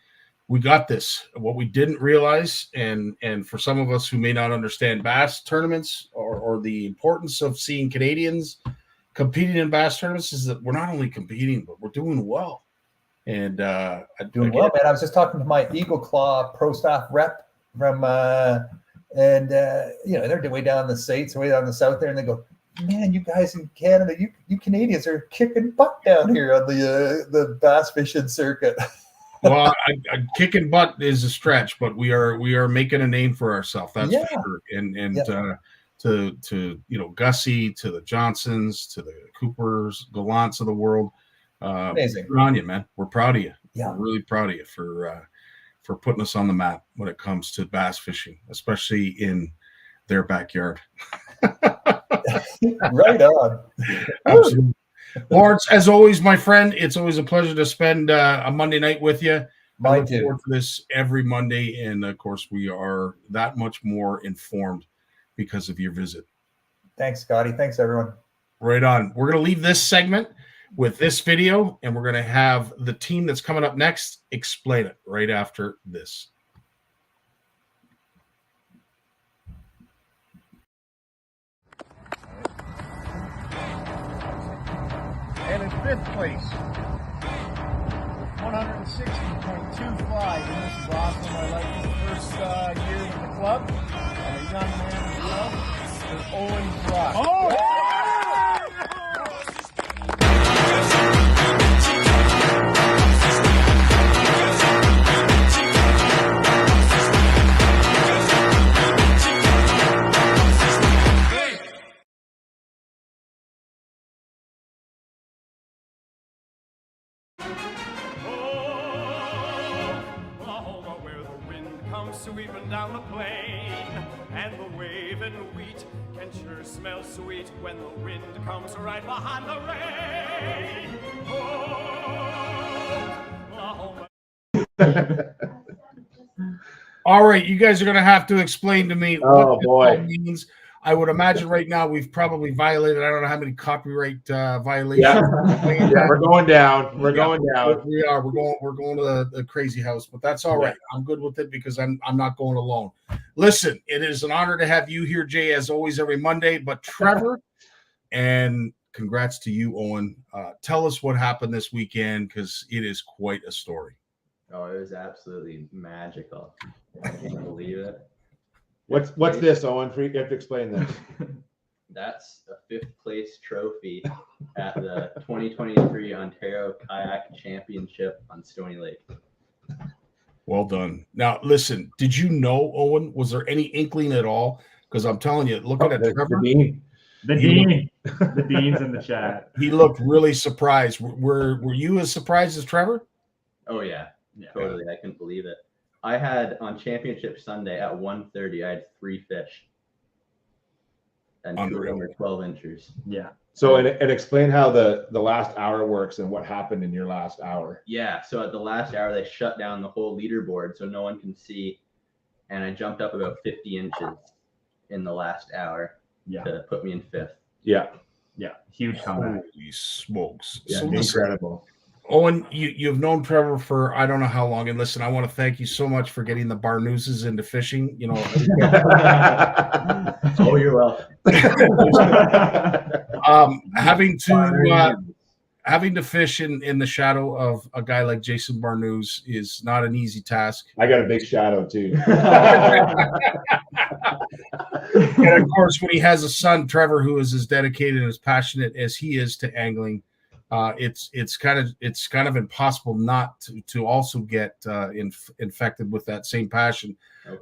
we got this. What we didn't realize, and for some of us who may not understand bass tournaments or the importance of seeing Canadians competing in bass tournaments, is that we're not only competing, but we're doing well. And doing well, man. I was just talking to my Eagle Claw pro staff rep from, they're way down in the States, way down in the south there, and they go, man, you guys in Canada, you Canadians are kicking butt down here on the bass fishing circuit. Well, kicking butt is a stretch, but we are making a name for ourselves. That's for sure. And to Gussie, to the Johnsons, to the Coopers, Gallants of the world. Amazing. We're on you, man. We're proud of you. Yeah. We're really proud of you for putting us on the map when it comes to bass fishing, especially in their backyard. Right on. Absolutely. Lawrence, as always, my friend, it's always a pleasure to spend a Monday night with you. I look forward to this every Monday, and of course, we are that much more informed because of your visit. Thanks, Scotty. Thanks, everyone. Right on. We're going to leave this segment with this video, and we're going to have the team that's coming up next explain it right after this. And in 5th place, 160.25. And this is awesome. I like his first year with the club. And a young man as well. For Owen Brock. Oh! Sweeping down the plain, and the waving wheat can sure smell sweet when the wind comes right behind the rain. All right, you guys are going to have to explain to me what this all means. I would imagine right now we've probably violated, I don't know how many copyright violations. Yeah, we're going down. We're going down. We are. We're going to the crazy house, but that's all right. I'm good with it because I'm not going alone. Listen, it is an honor to have you here, Jay, as always, every Monday. But Trevor, and congrats to you, Owen. Tell us what happened this weekend because it is quite a story. Oh, it was absolutely magical. I can't believe it. What's this, Owen? You have to explain this. That's a 5th place trophy at the 2023 Ontario Kayak Championship on Stony Lake. Well done. Now, listen, did you know, Owen, was there any inkling at all? Because I'm telling you, looking at Trevor. The Dean's in the chat. He looked really surprised. Were you as surprised as Trevor? Oh, yeah. Totally. I couldn't believe it. I had on Championship Sunday at 1:30, I had 3 fish. And 2 of them were 12 inches. Yeah. So, and explain how the last hour works and what happened in your last hour. Yeah. So at the last hour, they shut down the whole leaderboard so no one can see. And I jumped up about 50 inches in the last hour to put me in 5th. Yeah. Yeah. Huge comeback. Holy smokes. Yeah, So incredible. Owen, you've known Trevor for I don't know how long, and listen, I want to thank you so much for getting the Barnuczes into fishing. You know, oh, you're welcome. Having to fish in the shadow of a guy like Jason Barnucz is not an easy task. I got a big shadow too. And of course, when he has a son, Trevor, who is as dedicated and as passionate as he is to angling. It's kind of impossible not to also get infected with that same passion.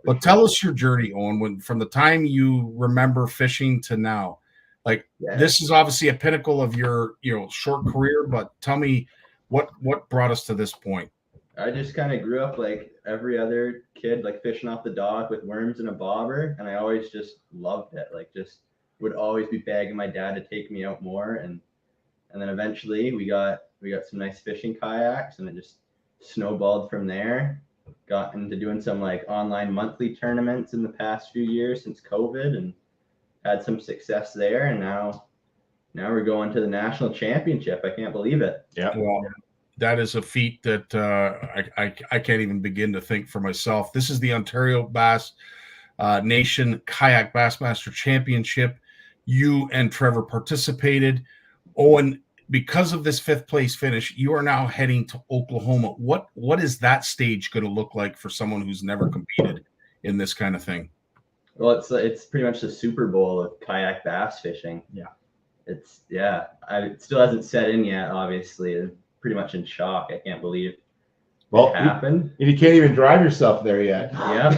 But tell us your journey, Owen, from the time you remember fishing to now. Like this is obviously a pinnacle of your short career, but tell me what brought us to this point. I just kind of grew up like every other kid, like fishing off the dock with worms and a bobber, and I always just loved it. Like just would always be begging my dad to take me out more, and then eventually we got some nice fishing kayaks, and it just snowballed from there. Got into doing some like online monthly tournaments in the past few years since COVID, and had some success there. And now we're going to the national championship. I can't believe it. Yeah. Well, that is a feat that I can't even begin to think for myself. This is the Ontario Bass Nation Kayak Bassmaster Championship. You and Trevor participated. Owen, because of this 5th place finish, you are now heading to Oklahoma. What is that stage going to look like for someone who's never competed in this kind of thing? Well, it's pretty much the Super Bowl of kayak bass fishing. Yeah. It still hasn't set in yet, obviously. I'm pretty much in shock. I can't believe it happened. And you can't even drive yourself there yet. Yeah.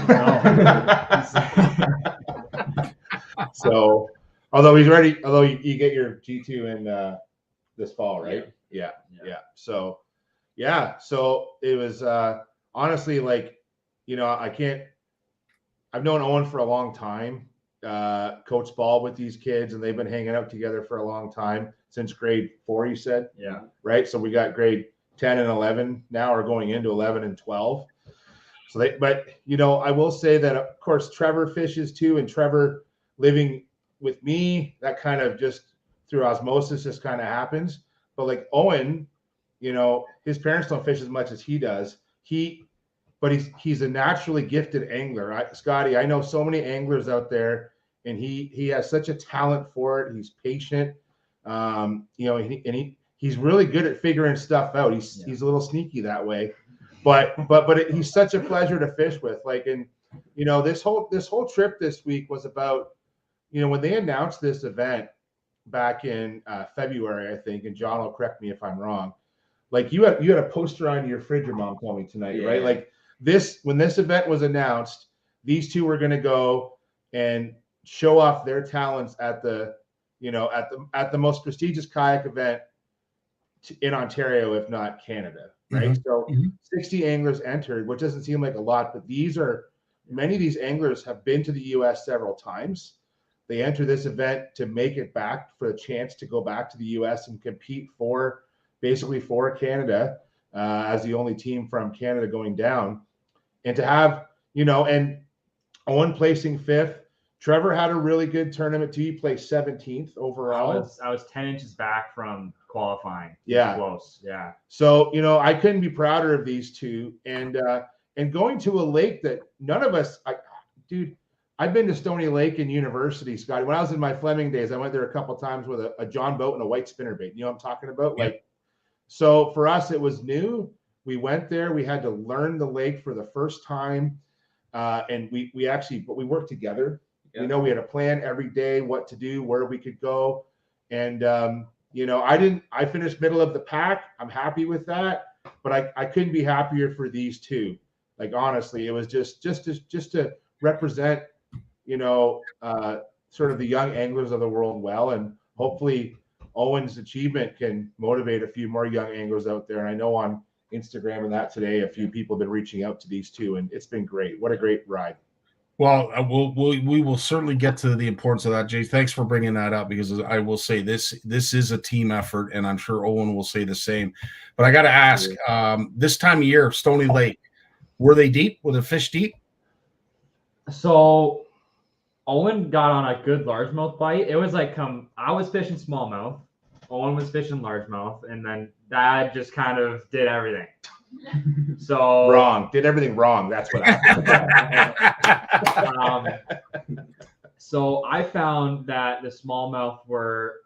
So, although you get your G2 in this fall, right? Yeah. So it was honestly like, I've known Owen for a long time, coached ball with these kids, and they've been hanging out together for a long time since grade 4, you said? Yeah. Right. So we got grade 10 and 11 now, are going into 11 and 12. So but I will say that of course Trevor fishes too, and Trevor living with me, that kind of just through osmosis just kind of happens. But like Owen, you know, his parents don't fish as much as he does. But he's a naturally gifted angler. Scotty, I know so many anglers out there, and he has such a talent for it. He's patient, you know, and he's really good at figuring stuff out. He's a little sneaky that way, but he's such a pleasure to fish with. Like, and you know, this whole trip this week was about, you know, when they announced this event back in February, I think, and John will correct me if I'm wrong. Like you had a poster on your fridge, your mom told me tonight, right? Like when this event was announced, these two were going to go and show off their talents at the, you know, at the most prestigious kayak event in Ontario, if not Canada, right? So 60 anglers entered, which doesn't seem like a lot, but many of these anglers have been to the US several times. They enter this event to make it back for a chance to go back to the US and compete basically for Canada as the only team from Canada going down. And to have, you know, and Owen placing 5th. Trevor had a really good tournament too. He placed 17th overall. I was 10 inches back from qualifying. Yeah. Close. Yeah. So, you know, I couldn't be prouder of these two. And going to a lake that none of us, dude, I've been to Stony Lake in university, Scotty. When I was in my Fleming days, I went there a couple of times with a John boat and a white spinnerbait. You know what I'm talking about? Yep. Like, so for us, it was new. We went there. We had to learn the lake for the first time. And we worked together. You know, we had a plan every day, what to do, where we could go. And, you know, I finished middle of the pack. I'm happy with that, but I couldn't be happier for these two. Like, honestly, it was just to represent, you know, sort of the young anglers of the world well. And hopefully Owen's achievement can motivate a few more young anglers out there. And I know on Instagram and that today, a few people have been reaching out to these two, and it's been great. What a great ride. Well, we will certainly get to the importance of that, Jay. Thanks for bringing that up, because I will say this is a team effort, and I'm sure Owen will say the same. But I got to ask, this time of year, Stony Lake, were they deep? Were the fish deep? So Owen got on a good largemouth bite. It was like I was fishing smallmouth, Owen was fishing largemouth, and then Dad just kind of did everything. So did everything wrong. That's what happened. So I found that the smallmouth were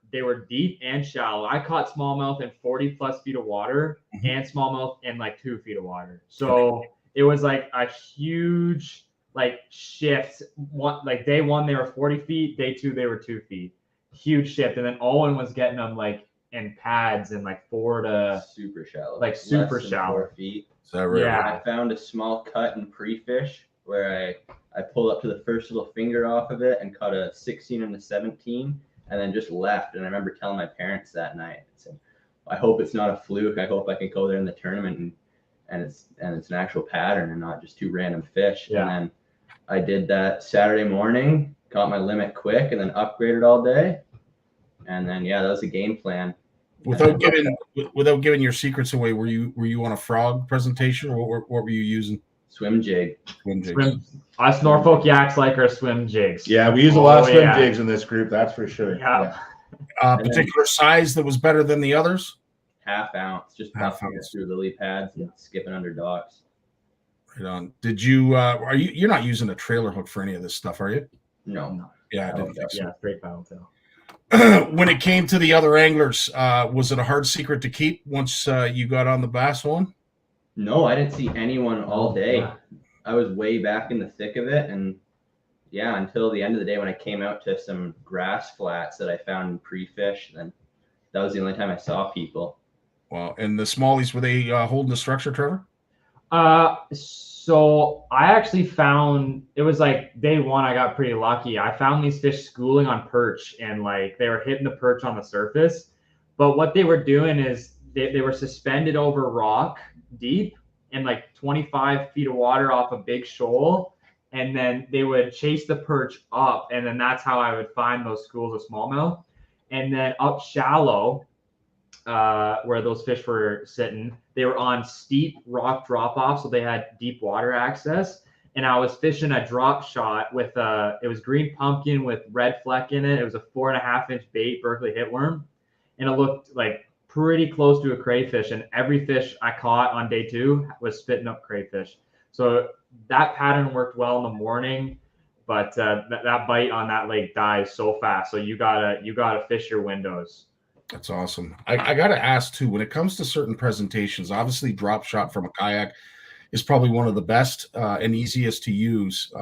deep and shallow. I caught smallmouth in 40 plus feet of water and smallmouth in like 2 feet of water. So it was like a huge like shift. Like day 1 they were 40 feet, day 2 they were 2 feet. Huge shift. And then Owen was getting them like in pads and like 4 to super shallow, like super less than shallow 4 feet. Is that right? Yeah. I found a small cut in pre-fish where I pulled up to the first little finger off of it and caught a 16 and a 17, and then just left. And I remember telling my parents that night, I said, I hope it's not a fluke. I hope I can go there in the tournament and it's an actual pattern and not just 2 random fish. Yeah. And then I did that Saturday morning, caught my limit quick, and then upgraded all day. And then that was a game plan. Without giving your secrets away, were you on a frog presentation, or what were you using? Swim jig. Us Norfolk Yaks like our swim jigs. Yeah, we use a lot of swim jigs in this group, that's for sure. Yeah. Particular size that was better than the others? Half ounce, just puffing it through lily pads and skipping under docks. Right on. Did you you're not using a trailer hook for any of this stuff, are you? No. Yeah, I didn't think so. Yeah, straight paddle tail. When it came to the other anglers, was it a hard secret to keep once you got on the bass one? No, I didn't see anyone all day. I was way back in the thick of it, and until the end of the day when I came out to some grass flats that I found in pre-fish, then that was the only time I saw people. Wow. And the smallies, were they holding the structure, Trevor? So I actually found, it was like day 1, I got pretty lucky. I found these fish schooling on perch, and like they were hitting the perch on the surface. But what they were doing is they were suspended over rock deep in like 25 feet of water off a big shoal. And then they would chase the perch up. And then that's how I would find those schools of smallmouth. And then up shallow, where those fish were sitting, they were on steep rock drop off, so they had deep water access. And I was fishing a drop shot with it was green pumpkin with red fleck in it. It was a 4.5-inch bait, Berkeley hitworm, and it looked like pretty close to a crayfish, and every fish I caught on day 2 was spitting up crayfish. So that pattern worked well in the morning, but that bite on that lake dies so fast. So you gotta fish your windows. That's awesome. I got to ask too, when it comes to certain presentations, obviously drop shot from a kayak is probably one of the best and easiest to use.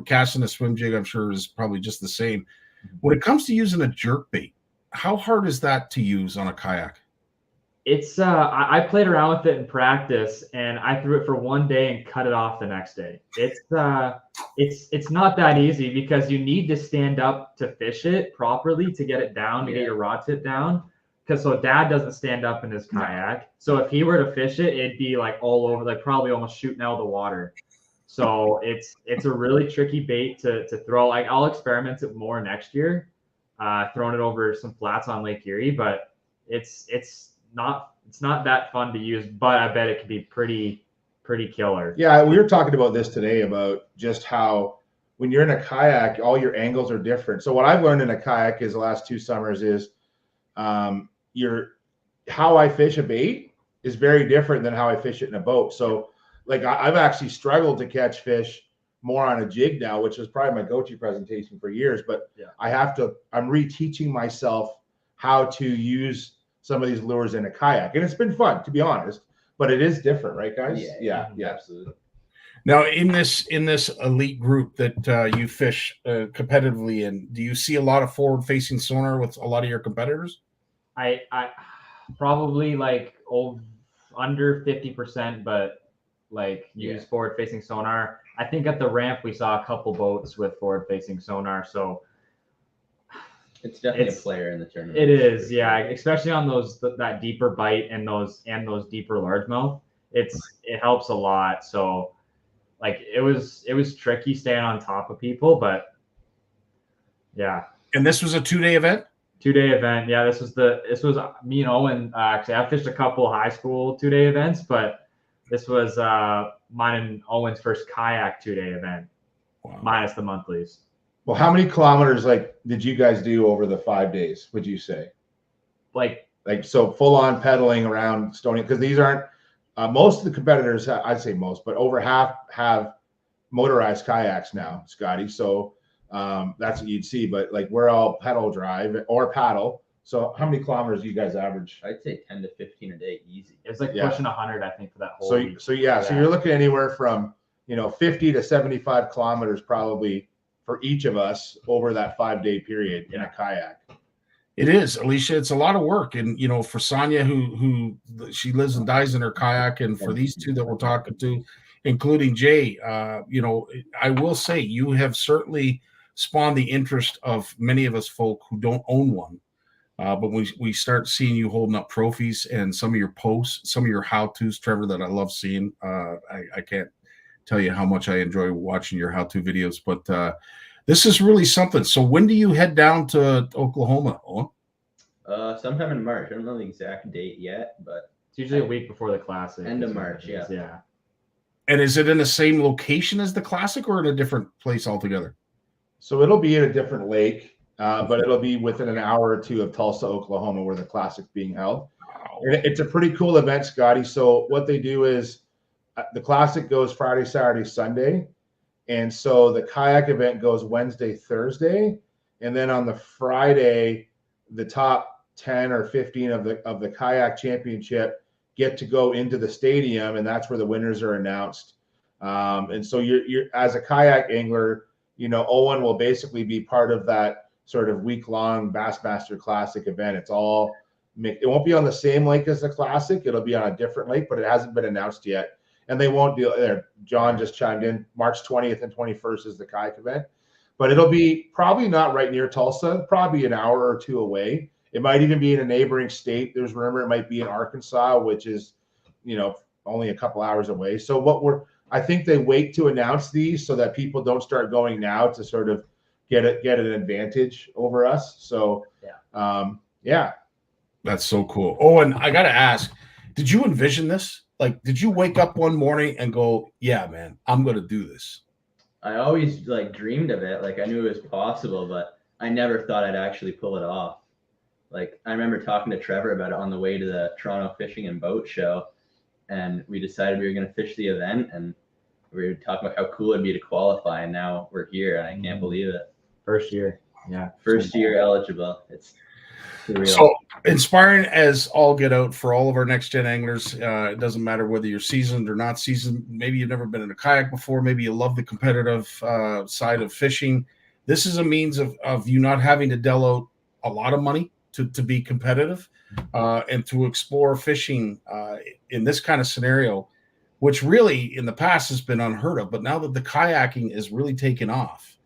Casting a swim jig, I'm sure, is probably just the same. When it comes to using a jerk bait, how hard is that to use on a kayak? It's I played around with it in practice, and I threw it for one day and cut it off the next day. It's not that easy because you need to stand up to fish it properly to get it down, to get your rod tip down. Because so Dad doesn't stand up in his kayak. So if he were to fish it, it'd be like all over, like probably almost shooting out of the water. So it's a really tricky bait to throw. Like I'll experiment it more next year, throwing it over some flats on Lake Erie, but it's not that fun to use, but I bet it could be pretty killer. Yeah, we were talking about this today about just how when you're in a kayak, all your angles are different. So what I've learned in a kayak is the last 2 summers is how I fish a bait is very different than how I fish it in a boat. So like I've actually struggled to catch fish more on a jig now, which is probably my go-to presentation for years, but I'm reteaching myself how to use some of these lures in a kayak, and it's been fun, to be honest, but it is different, right, guys? Yeah, absolutely. Now, in this elite group that you fish competitively in, do you see a lot of forward-facing sonar with a lot of your competitors? I probably like under 50%, but like use forward-facing sonar. I think at the ramp we saw a couple boats with forward-facing sonar, so. It's definitely a player in the tournament. It is, yeah, especially on that deeper bite and those deeper largemouth. It helps a lot. So, like it was tricky staying on top of people, but yeah. And this was a 2-day event. 2-day event, yeah. This was me and Owen. Actually, I fished a couple high school 2-day events, but this was mine and Owen's first kayak 2-day event, minus the monthlies. Well, how many kilometers did you guys do over the 5 days, would you say? Like so full on pedaling around Stony, because these aren't most of the competitors, I'd say most, but over half have motorized kayaks now, Scotty. So that's what you'd see, but like we're all pedal drive or paddle. So how many kilometers do you guys average? I'd say 10 to 15 a day, easy. It's like pushing 100, I think, for that whole week. So you're looking anywhere from 50 to 75 kilometers probably for each of us over that 5-day period in a kayak. It is, Alicia. It's a lot of work, and for Sonia, who she lives and dies in her kayak, and for these two that we're talking to, including Jay, I will say you have certainly spawned the interest of many of us folk who don't own one. But when we start seeing you holding up trophies and some of your posts, some of your how-tos, Trevor, that I love seeing, I can't tell you how much I enjoy watching your how-to videos, but this is really something. So when do you head down to Oklahoma, Owen? Sometime in March. I don't know the exact date yet, but it's usually a week before the Classic. End of March, yeah. And is it in the same location as the Classic or in a different place altogether? So it'll be in a different lake, but it'll be within an hour or two of Tulsa, Oklahoma, where the Classic's being held. Wow. It's a pretty cool event, Scotty. So what they do is the Classic goes Friday, Saturday, Sunday. And so the kayak event goes Wednesday, Thursday. And then on the Friday, the top 10 or 15 of the kayak championship get to go into the stadium, and that's where the winners are announced. And so you're as a kayak angler, Owen will basically be part of that sort of week-long Bassmaster Classic event. It won't be on the same lake as the Classic. It'll be on a different lake, but it hasn't been announced yet. And they won't do it. John just chimed in. March 20th and 21st is the kayak event. But it'll be probably not right near Tulsa, probably an hour or two away. It might even be in a neighboring state. There's rumor it might be in Arkansas, which is, only a couple hours away. So I think they wait to announce these so that people don't start going now to sort of get an advantage over us. So, yeah. That's so cool. Oh, and I got to ask, did you envision this? Like, did you wake up one morning and go, yeah, man, I'm going to do this? I always dreamed of it. Like I knew it was possible, but I never thought I'd actually pull it off. Like I remember talking to Trevor about it on the way to the Toronto Fishing and Boat Show, and we decided we were going to fish the event, and we were talking about how cool it'd be to qualify, and now we're here, and I can't believe it. First year. Yeah. First year eligible. It's surreal. So inspiring as all get out for all of our next gen anglers. It doesn't matter whether you're seasoned or not seasoned. Maybe you've never been in a kayak before. Maybe you love the competitive side of fishing. This is a means of you not having to dell out a lot of money to be competitive and to explore fishing in this kind of scenario, which really in the past has been unheard of. But now that the kayaking is really taken off,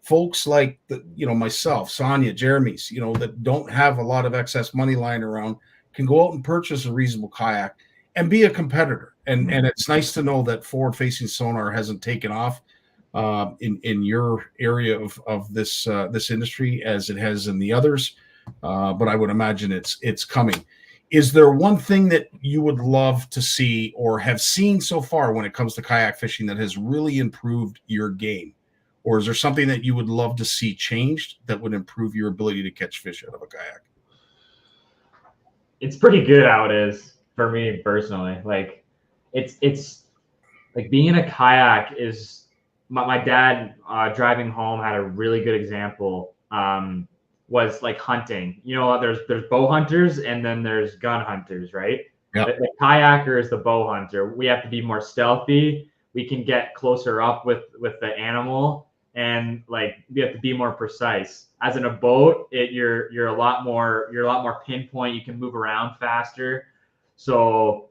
folks like myself, Sonia, Jeremy's, that don't have a lot of excess money lying around can go out and purchase a reasonable kayak and be a competitor. And it's nice to know that forward facing sonar hasn't taken off in your area of this industry as it has in the others. But I would imagine it's coming. Is there one thing that you would love to see or have seen so far when it comes to kayak fishing that has really improved your game? Or is there something that you would love to see changed that would improve your ability to catch fish out of a kayak? It's pretty good how it is for me personally. Like it's like being in a kayak is my dad driving home had a really good example. Was like hunting. There's bow hunters and then there's gun hunters, right? Yep. The kayaker is the bow hunter. We have to be more stealthy. We can get closer up with the animal, and like we have to be more precise. As in a boat, you're a lot more pinpoint. You can move around faster. So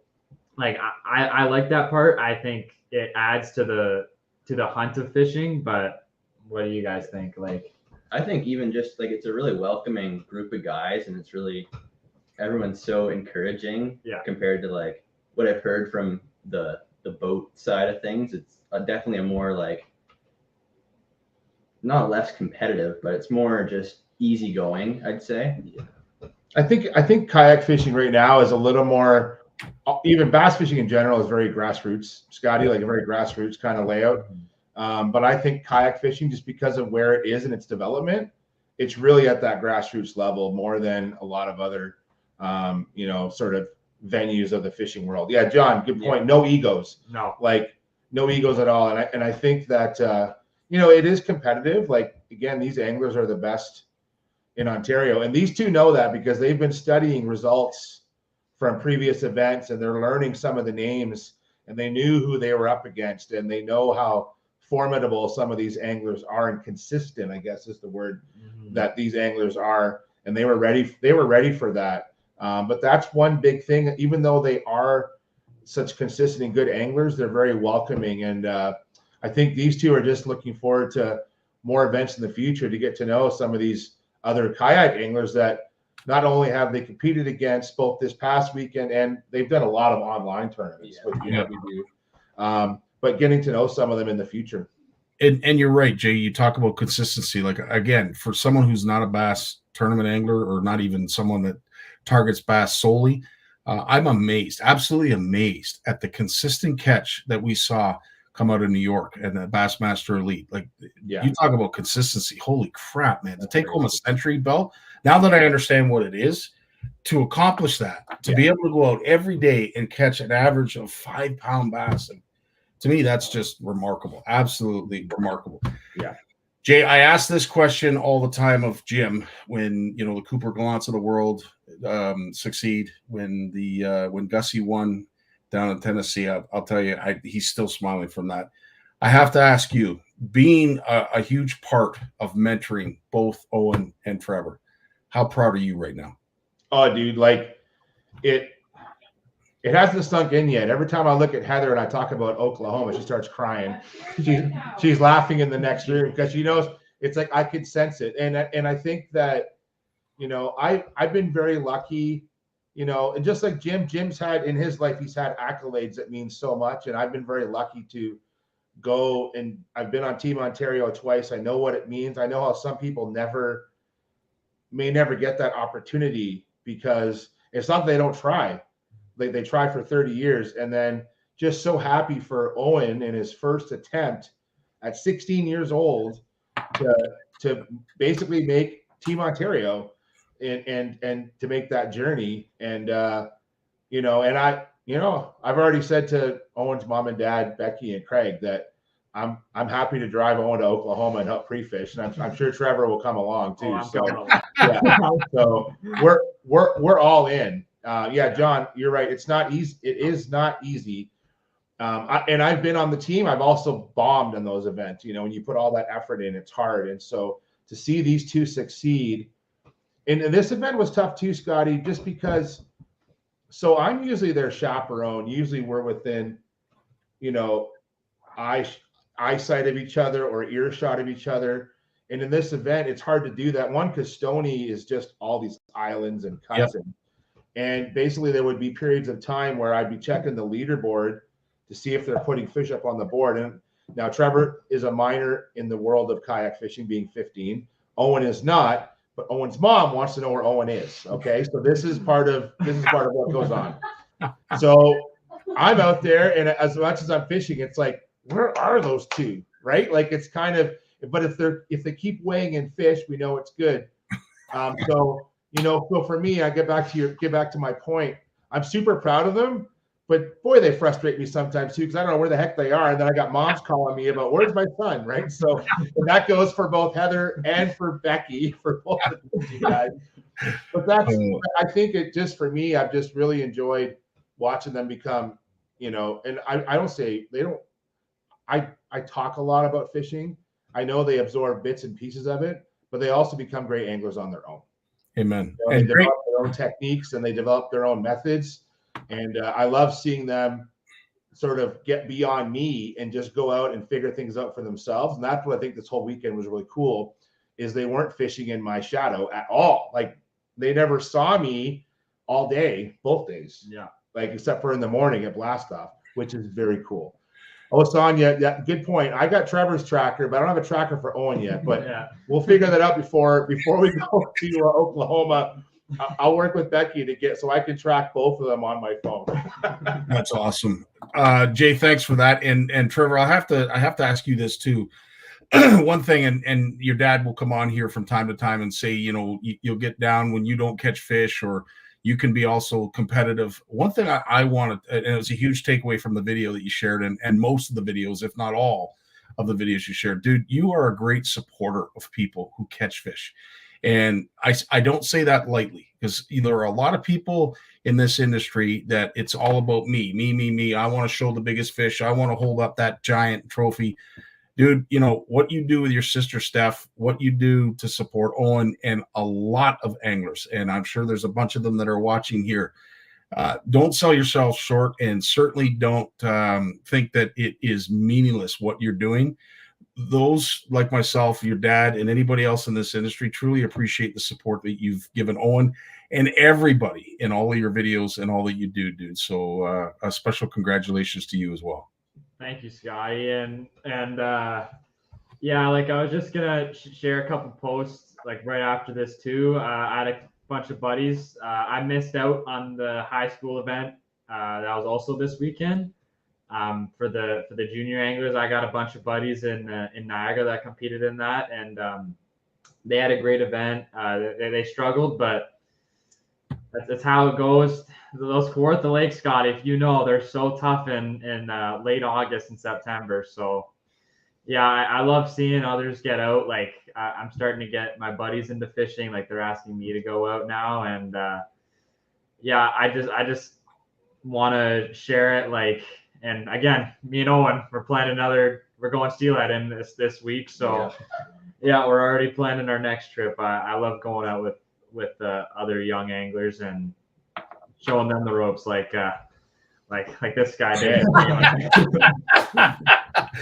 like I like that part. I think it adds to the hunt of fishing. But what do you guys think? Like, I think even just like it's a really welcoming group of guys, and it's really everyone's so encouraging compared to like what I've heard from the boat side of things. It's definitely a more like not less competitive, but it's more just easygoing, I'd say. I think kayak fishing right now is a little more, even bass fishing in general is very grassroots, Scotty, like a very grassroots kind of layout. But I think kayak fishing, just because of where it is in its development, it's really at that grassroots level more than a lot of other, sort of venues of the fishing world. Yeah, John, good point. No egos. No. Like no egos at all. And I think that, it is competitive. Like, again, these anglers are the best in Ontario. And these two know that because they've been studying results from previous events, and they're learning some of the names, and they knew who they were up against, and they know how formidable some of these anglers are, and consistent, I guess is the word that these anglers are. And they were ready for that. But that's one big thing. Even though they are such consistent and good anglers, they're very welcoming. And I think these two are just looking forward to more events in the future to get to know some of these other kayak anglers that not only have they competed against both this past weekend, and they've done a lot of online tournaments with UW, but getting to know some of them in the future. And you're right, Jay. You talk about consistency. Like, again, for someone who's not a bass tournament angler, or not even someone that targets bass solely, I'm amazed, absolutely amazed at the consistent catch that we saw come out of New York and the Bassmaster Elite. Like, you talk about consistency. Holy crap, man. To take home a century belt, now that I understand what it is, to accomplish that, to be able to go out every day and catch an average of 5-pound bass, and to me, that's just remarkable. Absolutely remarkable. Yeah. Jay, I ask this question all the time of Jim when, the Cooper Gallants of the world succeed, when Gussie won down in Tennessee. I'll tell you, he's still smiling from that. I have to ask you, being a huge part of mentoring both Owen and Trevor, how proud are you right now? Oh, dude, like it hasn't sunk in yet. Every time I look at Heather and I talk about Oklahoma, she starts crying. She's laughing in the next room because she knows it's like I could sense it. And I think that, I've been very lucky, and just like Jim's had in his life, he's had accolades that mean so much. And I've been very lucky to go, and I've been on Team Ontario twice. I know what it means. I know how some people may never get that opportunity because it's not that they don't try. They try for 30 years, and then just so happy for Owen in his first attempt at 16 years old to basically make Team Ontario. and to make that journey. And I've already said to Owen's mom and dad, Becky and Craig, that I'm happy to drive Owen to Oklahoma and help pre-fish, and I'm sure Trevor will come along too. Yeah, so we're all in. John, you're right. It's not easy. It is not easy. And I've been on the team. I've also bombed in those events. When you put all that effort in, it's hard. And so to see these two succeed, and this event was tough too, Scotty, just because. So I'm usually their chaperone. Usually we're within, eyesight of each other or earshot of each other. And in this event, it's hard to do that. One, because Stony is just all these islands and cuts. And basically there would be periods of time where I'd be checking the leaderboard to see if they're putting fish up on the board. And now Trevor is a minor in the world of kayak fishing, being 15. Owen is not, but Owen's mom wants to know where Owen is. Okay. So this is part of what goes on. So I'm out there, and as much as I'm fishing, it's like, where are those two? Right? Like, it's kind of, but if they keep weighing in fish, we know it's good. So for me, I get back to my point. I'm super proud of them, but boy, they frustrate me sometimes too, because I don't know where the heck they are. And then I got moms calling me about, where's my son? Right. So that goes for both Heather and for Becky, for both of you guys. But I think it just, for me, I've just really enjoyed watching them become, and I don't say they don't. I talk a lot about fishing. I know they absorb bits and pieces of it, but they also become great anglers on their own. Amen. They develop their own techniques and they develop their own methods. And I love seeing them sort of get beyond me and just go out and figure things out for themselves. And that's what I think this whole weekend was really cool, is they weren't fishing in my shadow at all. Like, they never saw me all day, both days. Yeah. Like, except for in the morning at blast off, which is very cool. Oh, Sonia, yeah, good point. I got Trevor's tracker, but I don't have a tracker for Owen yet. But we'll figure that out before we go to Oklahoma. I'll work with Becky to get so I can track both of them on my phone. That's awesome. Jay, thanks for that. And Trevor, I have to ask you this too. One thing, and your dad will come on here from time to time and say, you'll get down when you don't catch fish, or you can be also competitive. One thing I wanted, and it was a huge takeaway from the video that you shared, and most of the videos, if not all of the videos you shared, dude, you are a great supporter of people who catch fish. And I don't say that lightly, because there are a lot of people in this industry that it's all about me. I want to show the biggest fish. I want to hold up that giant trophy. Dude, what you do with your sister Steph, what you do to support Owen and a lot of anglers, and I'm sure there's a bunch of them that are watching here. Don't sell yourself short, and certainly don't think that it is meaningless what you're doing. Those like myself, your dad, and anybody else in this industry truly appreciate the support that you've given Owen and everybody in all of your videos and all that you do, dude. So a special congratulations to you as well. Thank you, Scotty. And like, I was just gonna share a couple posts like right after this too. I had a bunch of buddies. I missed out on the high school event that was also this weekend. For the junior anglers, I got a bunch of buddies in Niagara that competed in that, and they had a great event. They struggled, but that's how it goes. Those 4th of the Lake, Scott, if they're so tough in late August and September. So yeah, I love seeing others get out. Like, I'm starting to get my buddies into fishing. Like, they're asking me to go out now, and I just want to share it. Like, and again, me and Owen, we're going steelhead in this week. So yeah, we're already planning our next trip. I love going out with other young anglers and showing them the ropes like this guy did.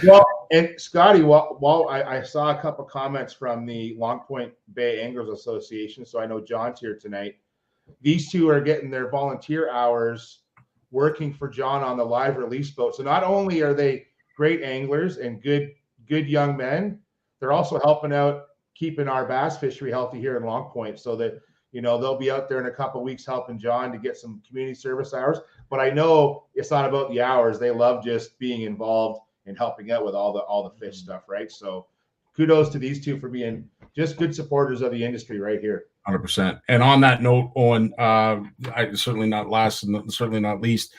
Well, and Scotty, while I saw a couple comments from the Long Point Bay Anglers Association, so I know John's here tonight. These two are getting their volunteer hours working for John on the live release boat. So not only are they great anglers and good young men, they're also helping out keeping our bass fishery healthy here in Long Point, so that they'll be out there in a couple of weeks helping John to get some community service hours. But I know it's not about the hours. They love just being involved and helping out with all the fish stuff, right? So kudos to these two for being just good supporters of the industry right here. 100%. And on that note, Owen, I certainly not last and certainly not least,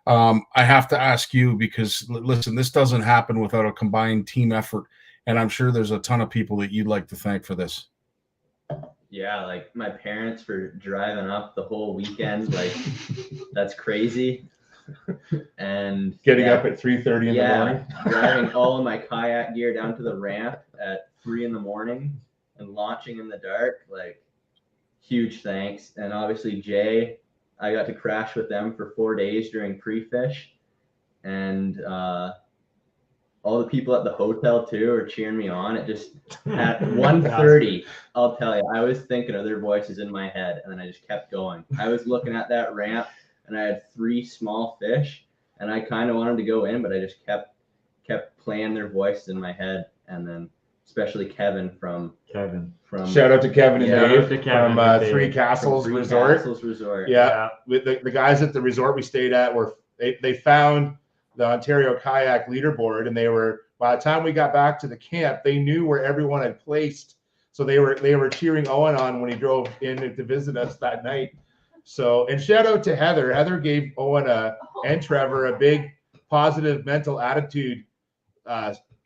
I have to ask you because listen, this doesn't happen without a combined team effort, and I'm sure there's a ton of people that you'd like to thank for this. Yeah, like my parents for driving up the whole weekend, like that's crazy. And getting up at 3:30 in the morning, driving all of my kayak gear down to the ramp at 3 in the morning and launching in the dark, like huge thanks. And obviously Jay, I got to crash with them for 4 days during pre-fish, and all the people at the hotel too are cheering me on. It just at 1:30, I'll tell you, I was thinking of their voices in my head, and then I just kept going. I was looking at that ramp, and I had 3 small fish, and I kind of wanted to go in, but I just kept playing their voices in my head, and then especially Kevin from shout out to Kevin and Dave from Three Castles Resort. Yeah, with the guys at the resort we stayed at they found the Ontario kayak leaderboard, and they were, by the time we got back to the camp, they knew where everyone had placed, so they were cheering Owen on when he drove in to visit us that night. So, and shout out to Heather gave Owen and Trevor a big positive mental attitude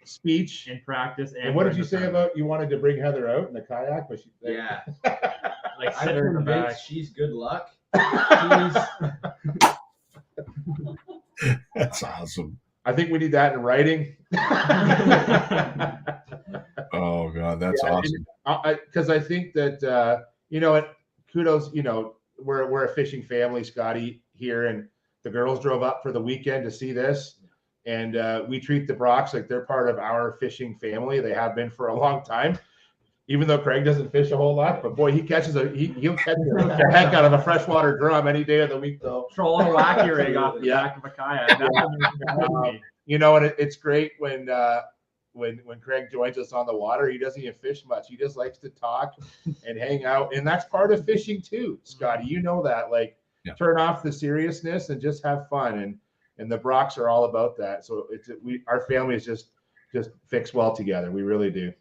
speech in practice. And what did you say about you wanted to bring Heather out in the kayak? But yeah, like I'm convinced she's good luck. That's awesome. I think we need that in writing. Oh God, that's awesome. Because I think that kudos. We're a fishing family, Scotty, here, and the girls drove up for the weekend to see this, and we treat the Brocks like they're part of our fishing family. They have been for a long time. Even though Craig doesn't fish a whole lot, but boy, he'll catch the heck out of a freshwater drum any day of the week, though. Trolling a wacky rig off the back of a kayak. And it's great when Craig joins us on the water. He doesn't even fish much. He just likes to talk and hang out, and that's part of fishing too, Scotty. You know that. Turn off the seriousness and just have fun, and the Brocks are all about that. So our family is just fix well together. We really do.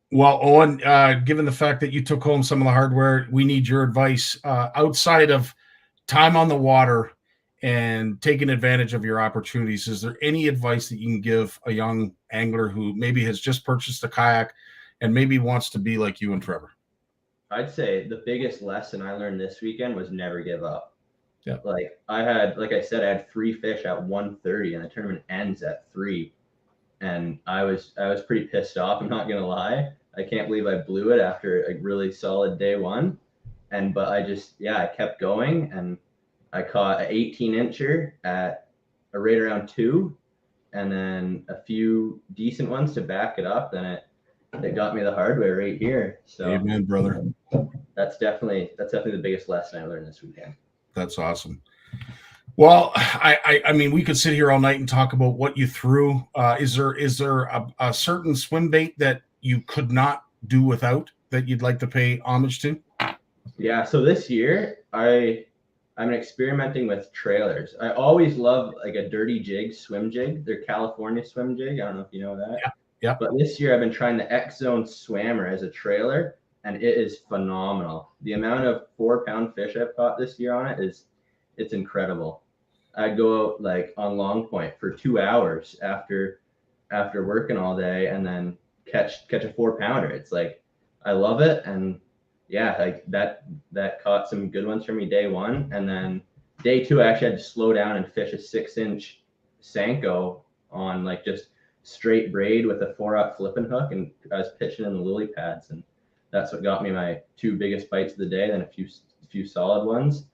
Well, Owen, given the fact that you took home some of the hardware, we need your advice outside of time on the water and taking advantage of your opportunities. Is there any advice that you can give a young angler who maybe has just purchased a kayak and maybe wants to be like you and Trevor? I'd say the biggest lesson I learned this weekend was never give up. Yeah. Like I had 3 fish at 1:30 and the tournament ends at 3. And I was pretty pissed off. I'm not gonna lie. I can't believe I blew it after a really solid day one. But I kept going, and I caught an 18-incher at right around 2, and then a few decent ones to back it up. Then it got me the hardware right here. So amen, brother. That's definitely the biggest lesson I learned this weekend. That's awesome. Well, I mean, we could sit here all night and talk about what you threw. Is there a certain swim bait that you could not do without that you'd like to pay homage to? Yeah. So this year, I'm experimenting with trailers. I always love like a dirty jig, swim jig. They're California swim jig. I don't know if you know that. Yeah. But this year, I've been trying the X Zone Swammer as a trailer, and it is phenomenal. The amount of 4-pound fish I've caught this year on it's incredible. I'd go out like on Long Point for 2 hours after working all day and then catch a 4-pounder. It's like, I love it. And yeah, like that caught some good ones for me day one. And then day 2, I actually had to slow down and fish a 6-inch Senko on like just straight braid with a 4-aught flipping hook. And I was pitching in the lily pads, and that's what got me my 2 biggest bites of the day. Then a few solid ones.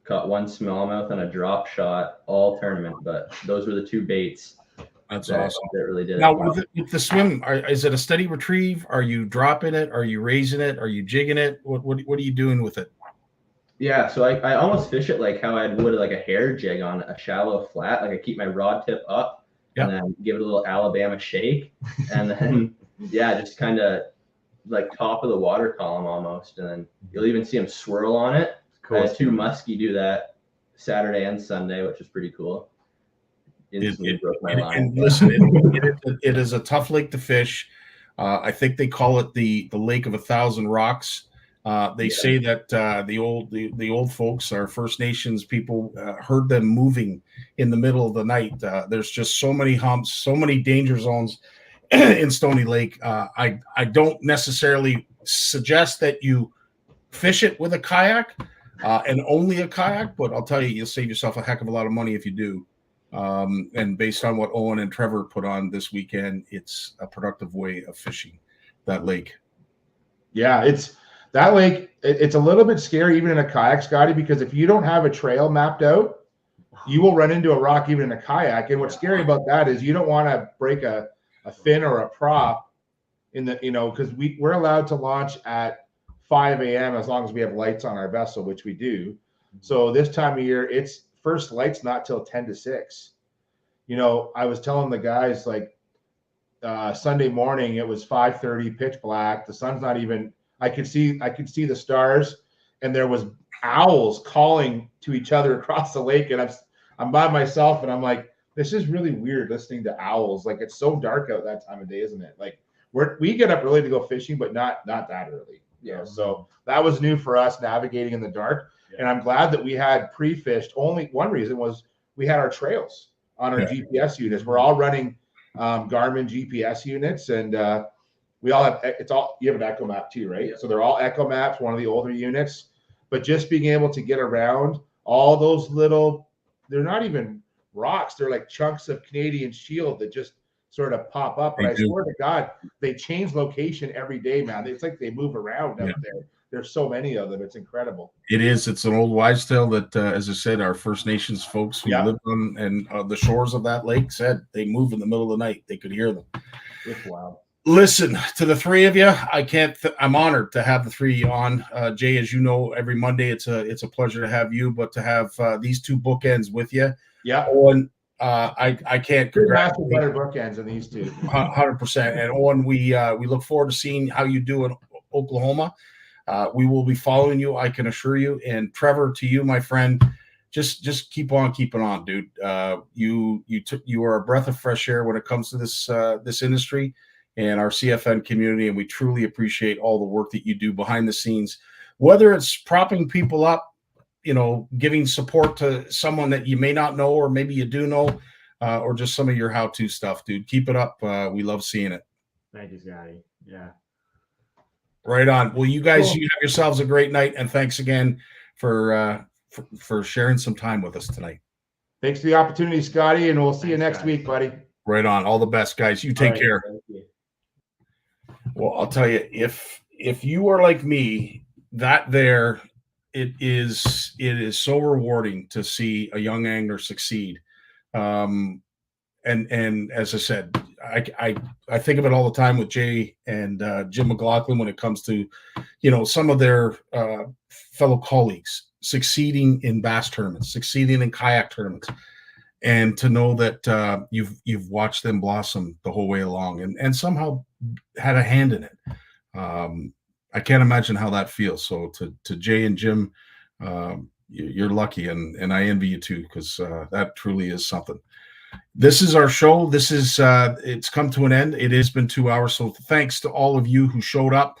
Caught 1 smallmouth on a drop shot all tournament, but those were the 2 baits. That's awesome. That really did. Now, with the swim, is it a steady retrieve? Are you dropping it? Are you raising it? Are you jigging it? What are you doing with it? Yeah, so I almost fish it like how I would like a hair jig on a shallow flat. Like I keep my rod tip up and then give it a little Alabama shake, and then just kind of like top of the water column almost, and then you'll even see them swirl on it. Cool. I had 2 muskie do that Saturday and Sunday, which is pretty cool. And listen, it is a tough lake to fish. I think they call it the Lake of 1,000 Rocks. They say that the old folks, our First Nations people, heard them moving in the middle of the night. There's just so many humps, so many danger zones in Stony Lake. I don't necessarily suggest that you fish it with a kayak and only a kayak, but I'll tell you, you'll save yourself a heck of a lot of money if you do. And based on what Owen and Trevor put on this weekend, it's a productive way of fishing that lake. Yeah, that lake, it's a little bit scary even in a kayak, Scotty, because if you don't have a trail mapped out, you will run into a rock even in a kayak. And what's scary about that is you don't want to break a fin or a prop in the, because we're allowed to launch at 5 a.m. as long as we have lights on our vessel, which we do. So this time of year, it's first light's not till 10 to 6. I was telling the guys like Sunday morning, it was 5:30, pitch black. The sun's not even, I could see the stars, and there was owls calling to each other across the lake. And I'm by myself, and I'm like, this is really weird listening to owls. Like, it's so dark out that time of day, isn't it? Like we get up early to go fishing, but not that early. So that was new for us, navigating in the dark. Yeah. And I'm glad that we had pre-fished. Only one reason was we had our trails on our GPS units. We're all running Garmin GPS units, and we all have, you have an Echo Map too, right? Yeah. So they're all Echo Maps, one of the older units. But just being able to get around all those little, they're not even rocks, they're like chunks of Canadian shield that just sort of pop up. And I swear to God, they change location every day, man. It's like they move around out there. There's so many of them. It's incredible. It is. It's an old wives' tale that, as I said, our First Nations folks who lived on and the shores of that lake said they move in the middle of the night. They could hear them. It's wild. Listen, to the three of you, I'm honored to have the three on. Jay, as you know, every Monday it's a pleasure to have you, but to have these two bookends with you. Yeah. Owen, I can't congratulate better bookends than these two. 100%. And Owen, we look forward to seeing how you do in Oklahoma. We will be following you, I can assure you. And Trevor, to you, my friend, just keep on keeping on, dude. You are a breath of fresh air when it comes to this industry and our CFN community, and we truly appreciate all the work that you do behind the scenes, whether it's propping people up, giving support to someone that you may not know or maybe you do know, or just some of your how-to stuff, dude. Keep it up. We love seeing it. Thank you, Scotty. Yeah. Right on. Well, you guys, you have yourselves a great night, and thanks again for sharing some time with us tonight. Thanks for the opportunity, Scotty, and we'll see you next week, buddy. Right on. All the best, guys. You take care. Thank you. Well, I'll tell you, if you are like me, it is so rewarding to see a young angler succeed. And as I said, I think of it all the time with Jay and Jim McLaughlin when it comes to, some of their fellow colleagues succeeding in bass tournaments, succeeding in kayak tournaments, and to know that you've watched them blossom the whole way along and somehow had a hand in it. I can't imagine how that feels. So to Jay and Jim, you're lucky, and I envy you too, because that truly is something. This is our show. This is it's come to an end. It has been 2 hours. So thanks to all of you who showed up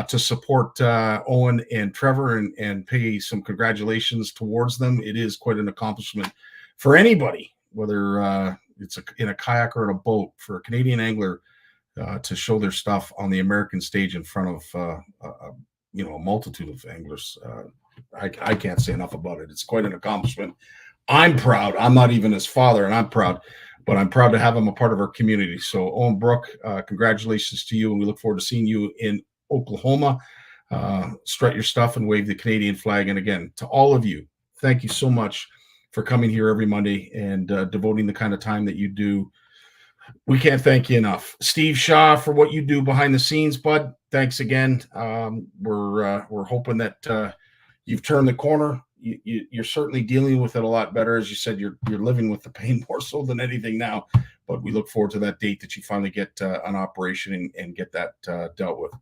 to support Owen and Trevor and pay some congratulations towards them. It is quite an accomplishment for anybody, whether it's in a kayak or in a boat, for a Canadian angler to show their stuff on the American stage in front of a multitude of anglers. I can't say enough about it. It's quite an accomplishment. I'm proud. I'm not even his father, and I'm proud, but I'm proud to have him a part of our community. So, Owen Brook, congratulations to you, and we look forward to seeing you in Oklahoma. Strut your stuff and wave the Canadian flag. And again, to all of you, thank you so much for coming here every Monday and devoting the kind of time that you do. We can't thank you enough. Steve Shaw, for what you do behind the scenes, bud. Thanks again. We're hoping that you've turned the corner. You're certainly dealing with it a lot better. As you said, you're living with the pain more so than anything now, but we look forward to that date that you finally get an operation and get that dealt with.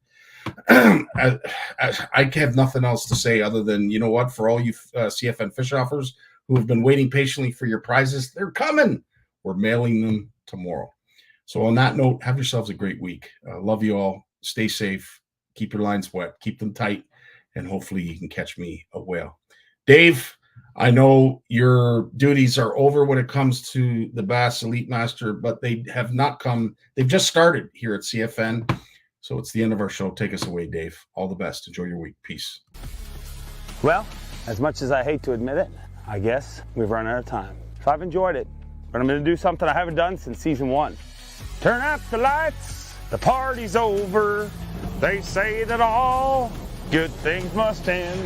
I have nothing else to say other than, you know what, for all you CFN fish offers who have been waiting patiently for your prizes, they're coming. We're mailing them tomorrow. So on that note, have yourselves a great week. Love you all. Stay safe. Keep your lines wet. Keep them tight. and hopefully you can catch me a whale. Dave, I know your duties are over when it comes to the Bass Elite Master, but they have not come. They've just started here at CFN. So it's the end of our show. Take us away, Dave. All the best. Enjoy your week. Peace. Well, as much as I hate to admit it, I guess we've run out of time. So I've enjoyed it, but I'm going to do something I haven't done since season 1. Turn out the lights. The party's over. They say that all good things must end.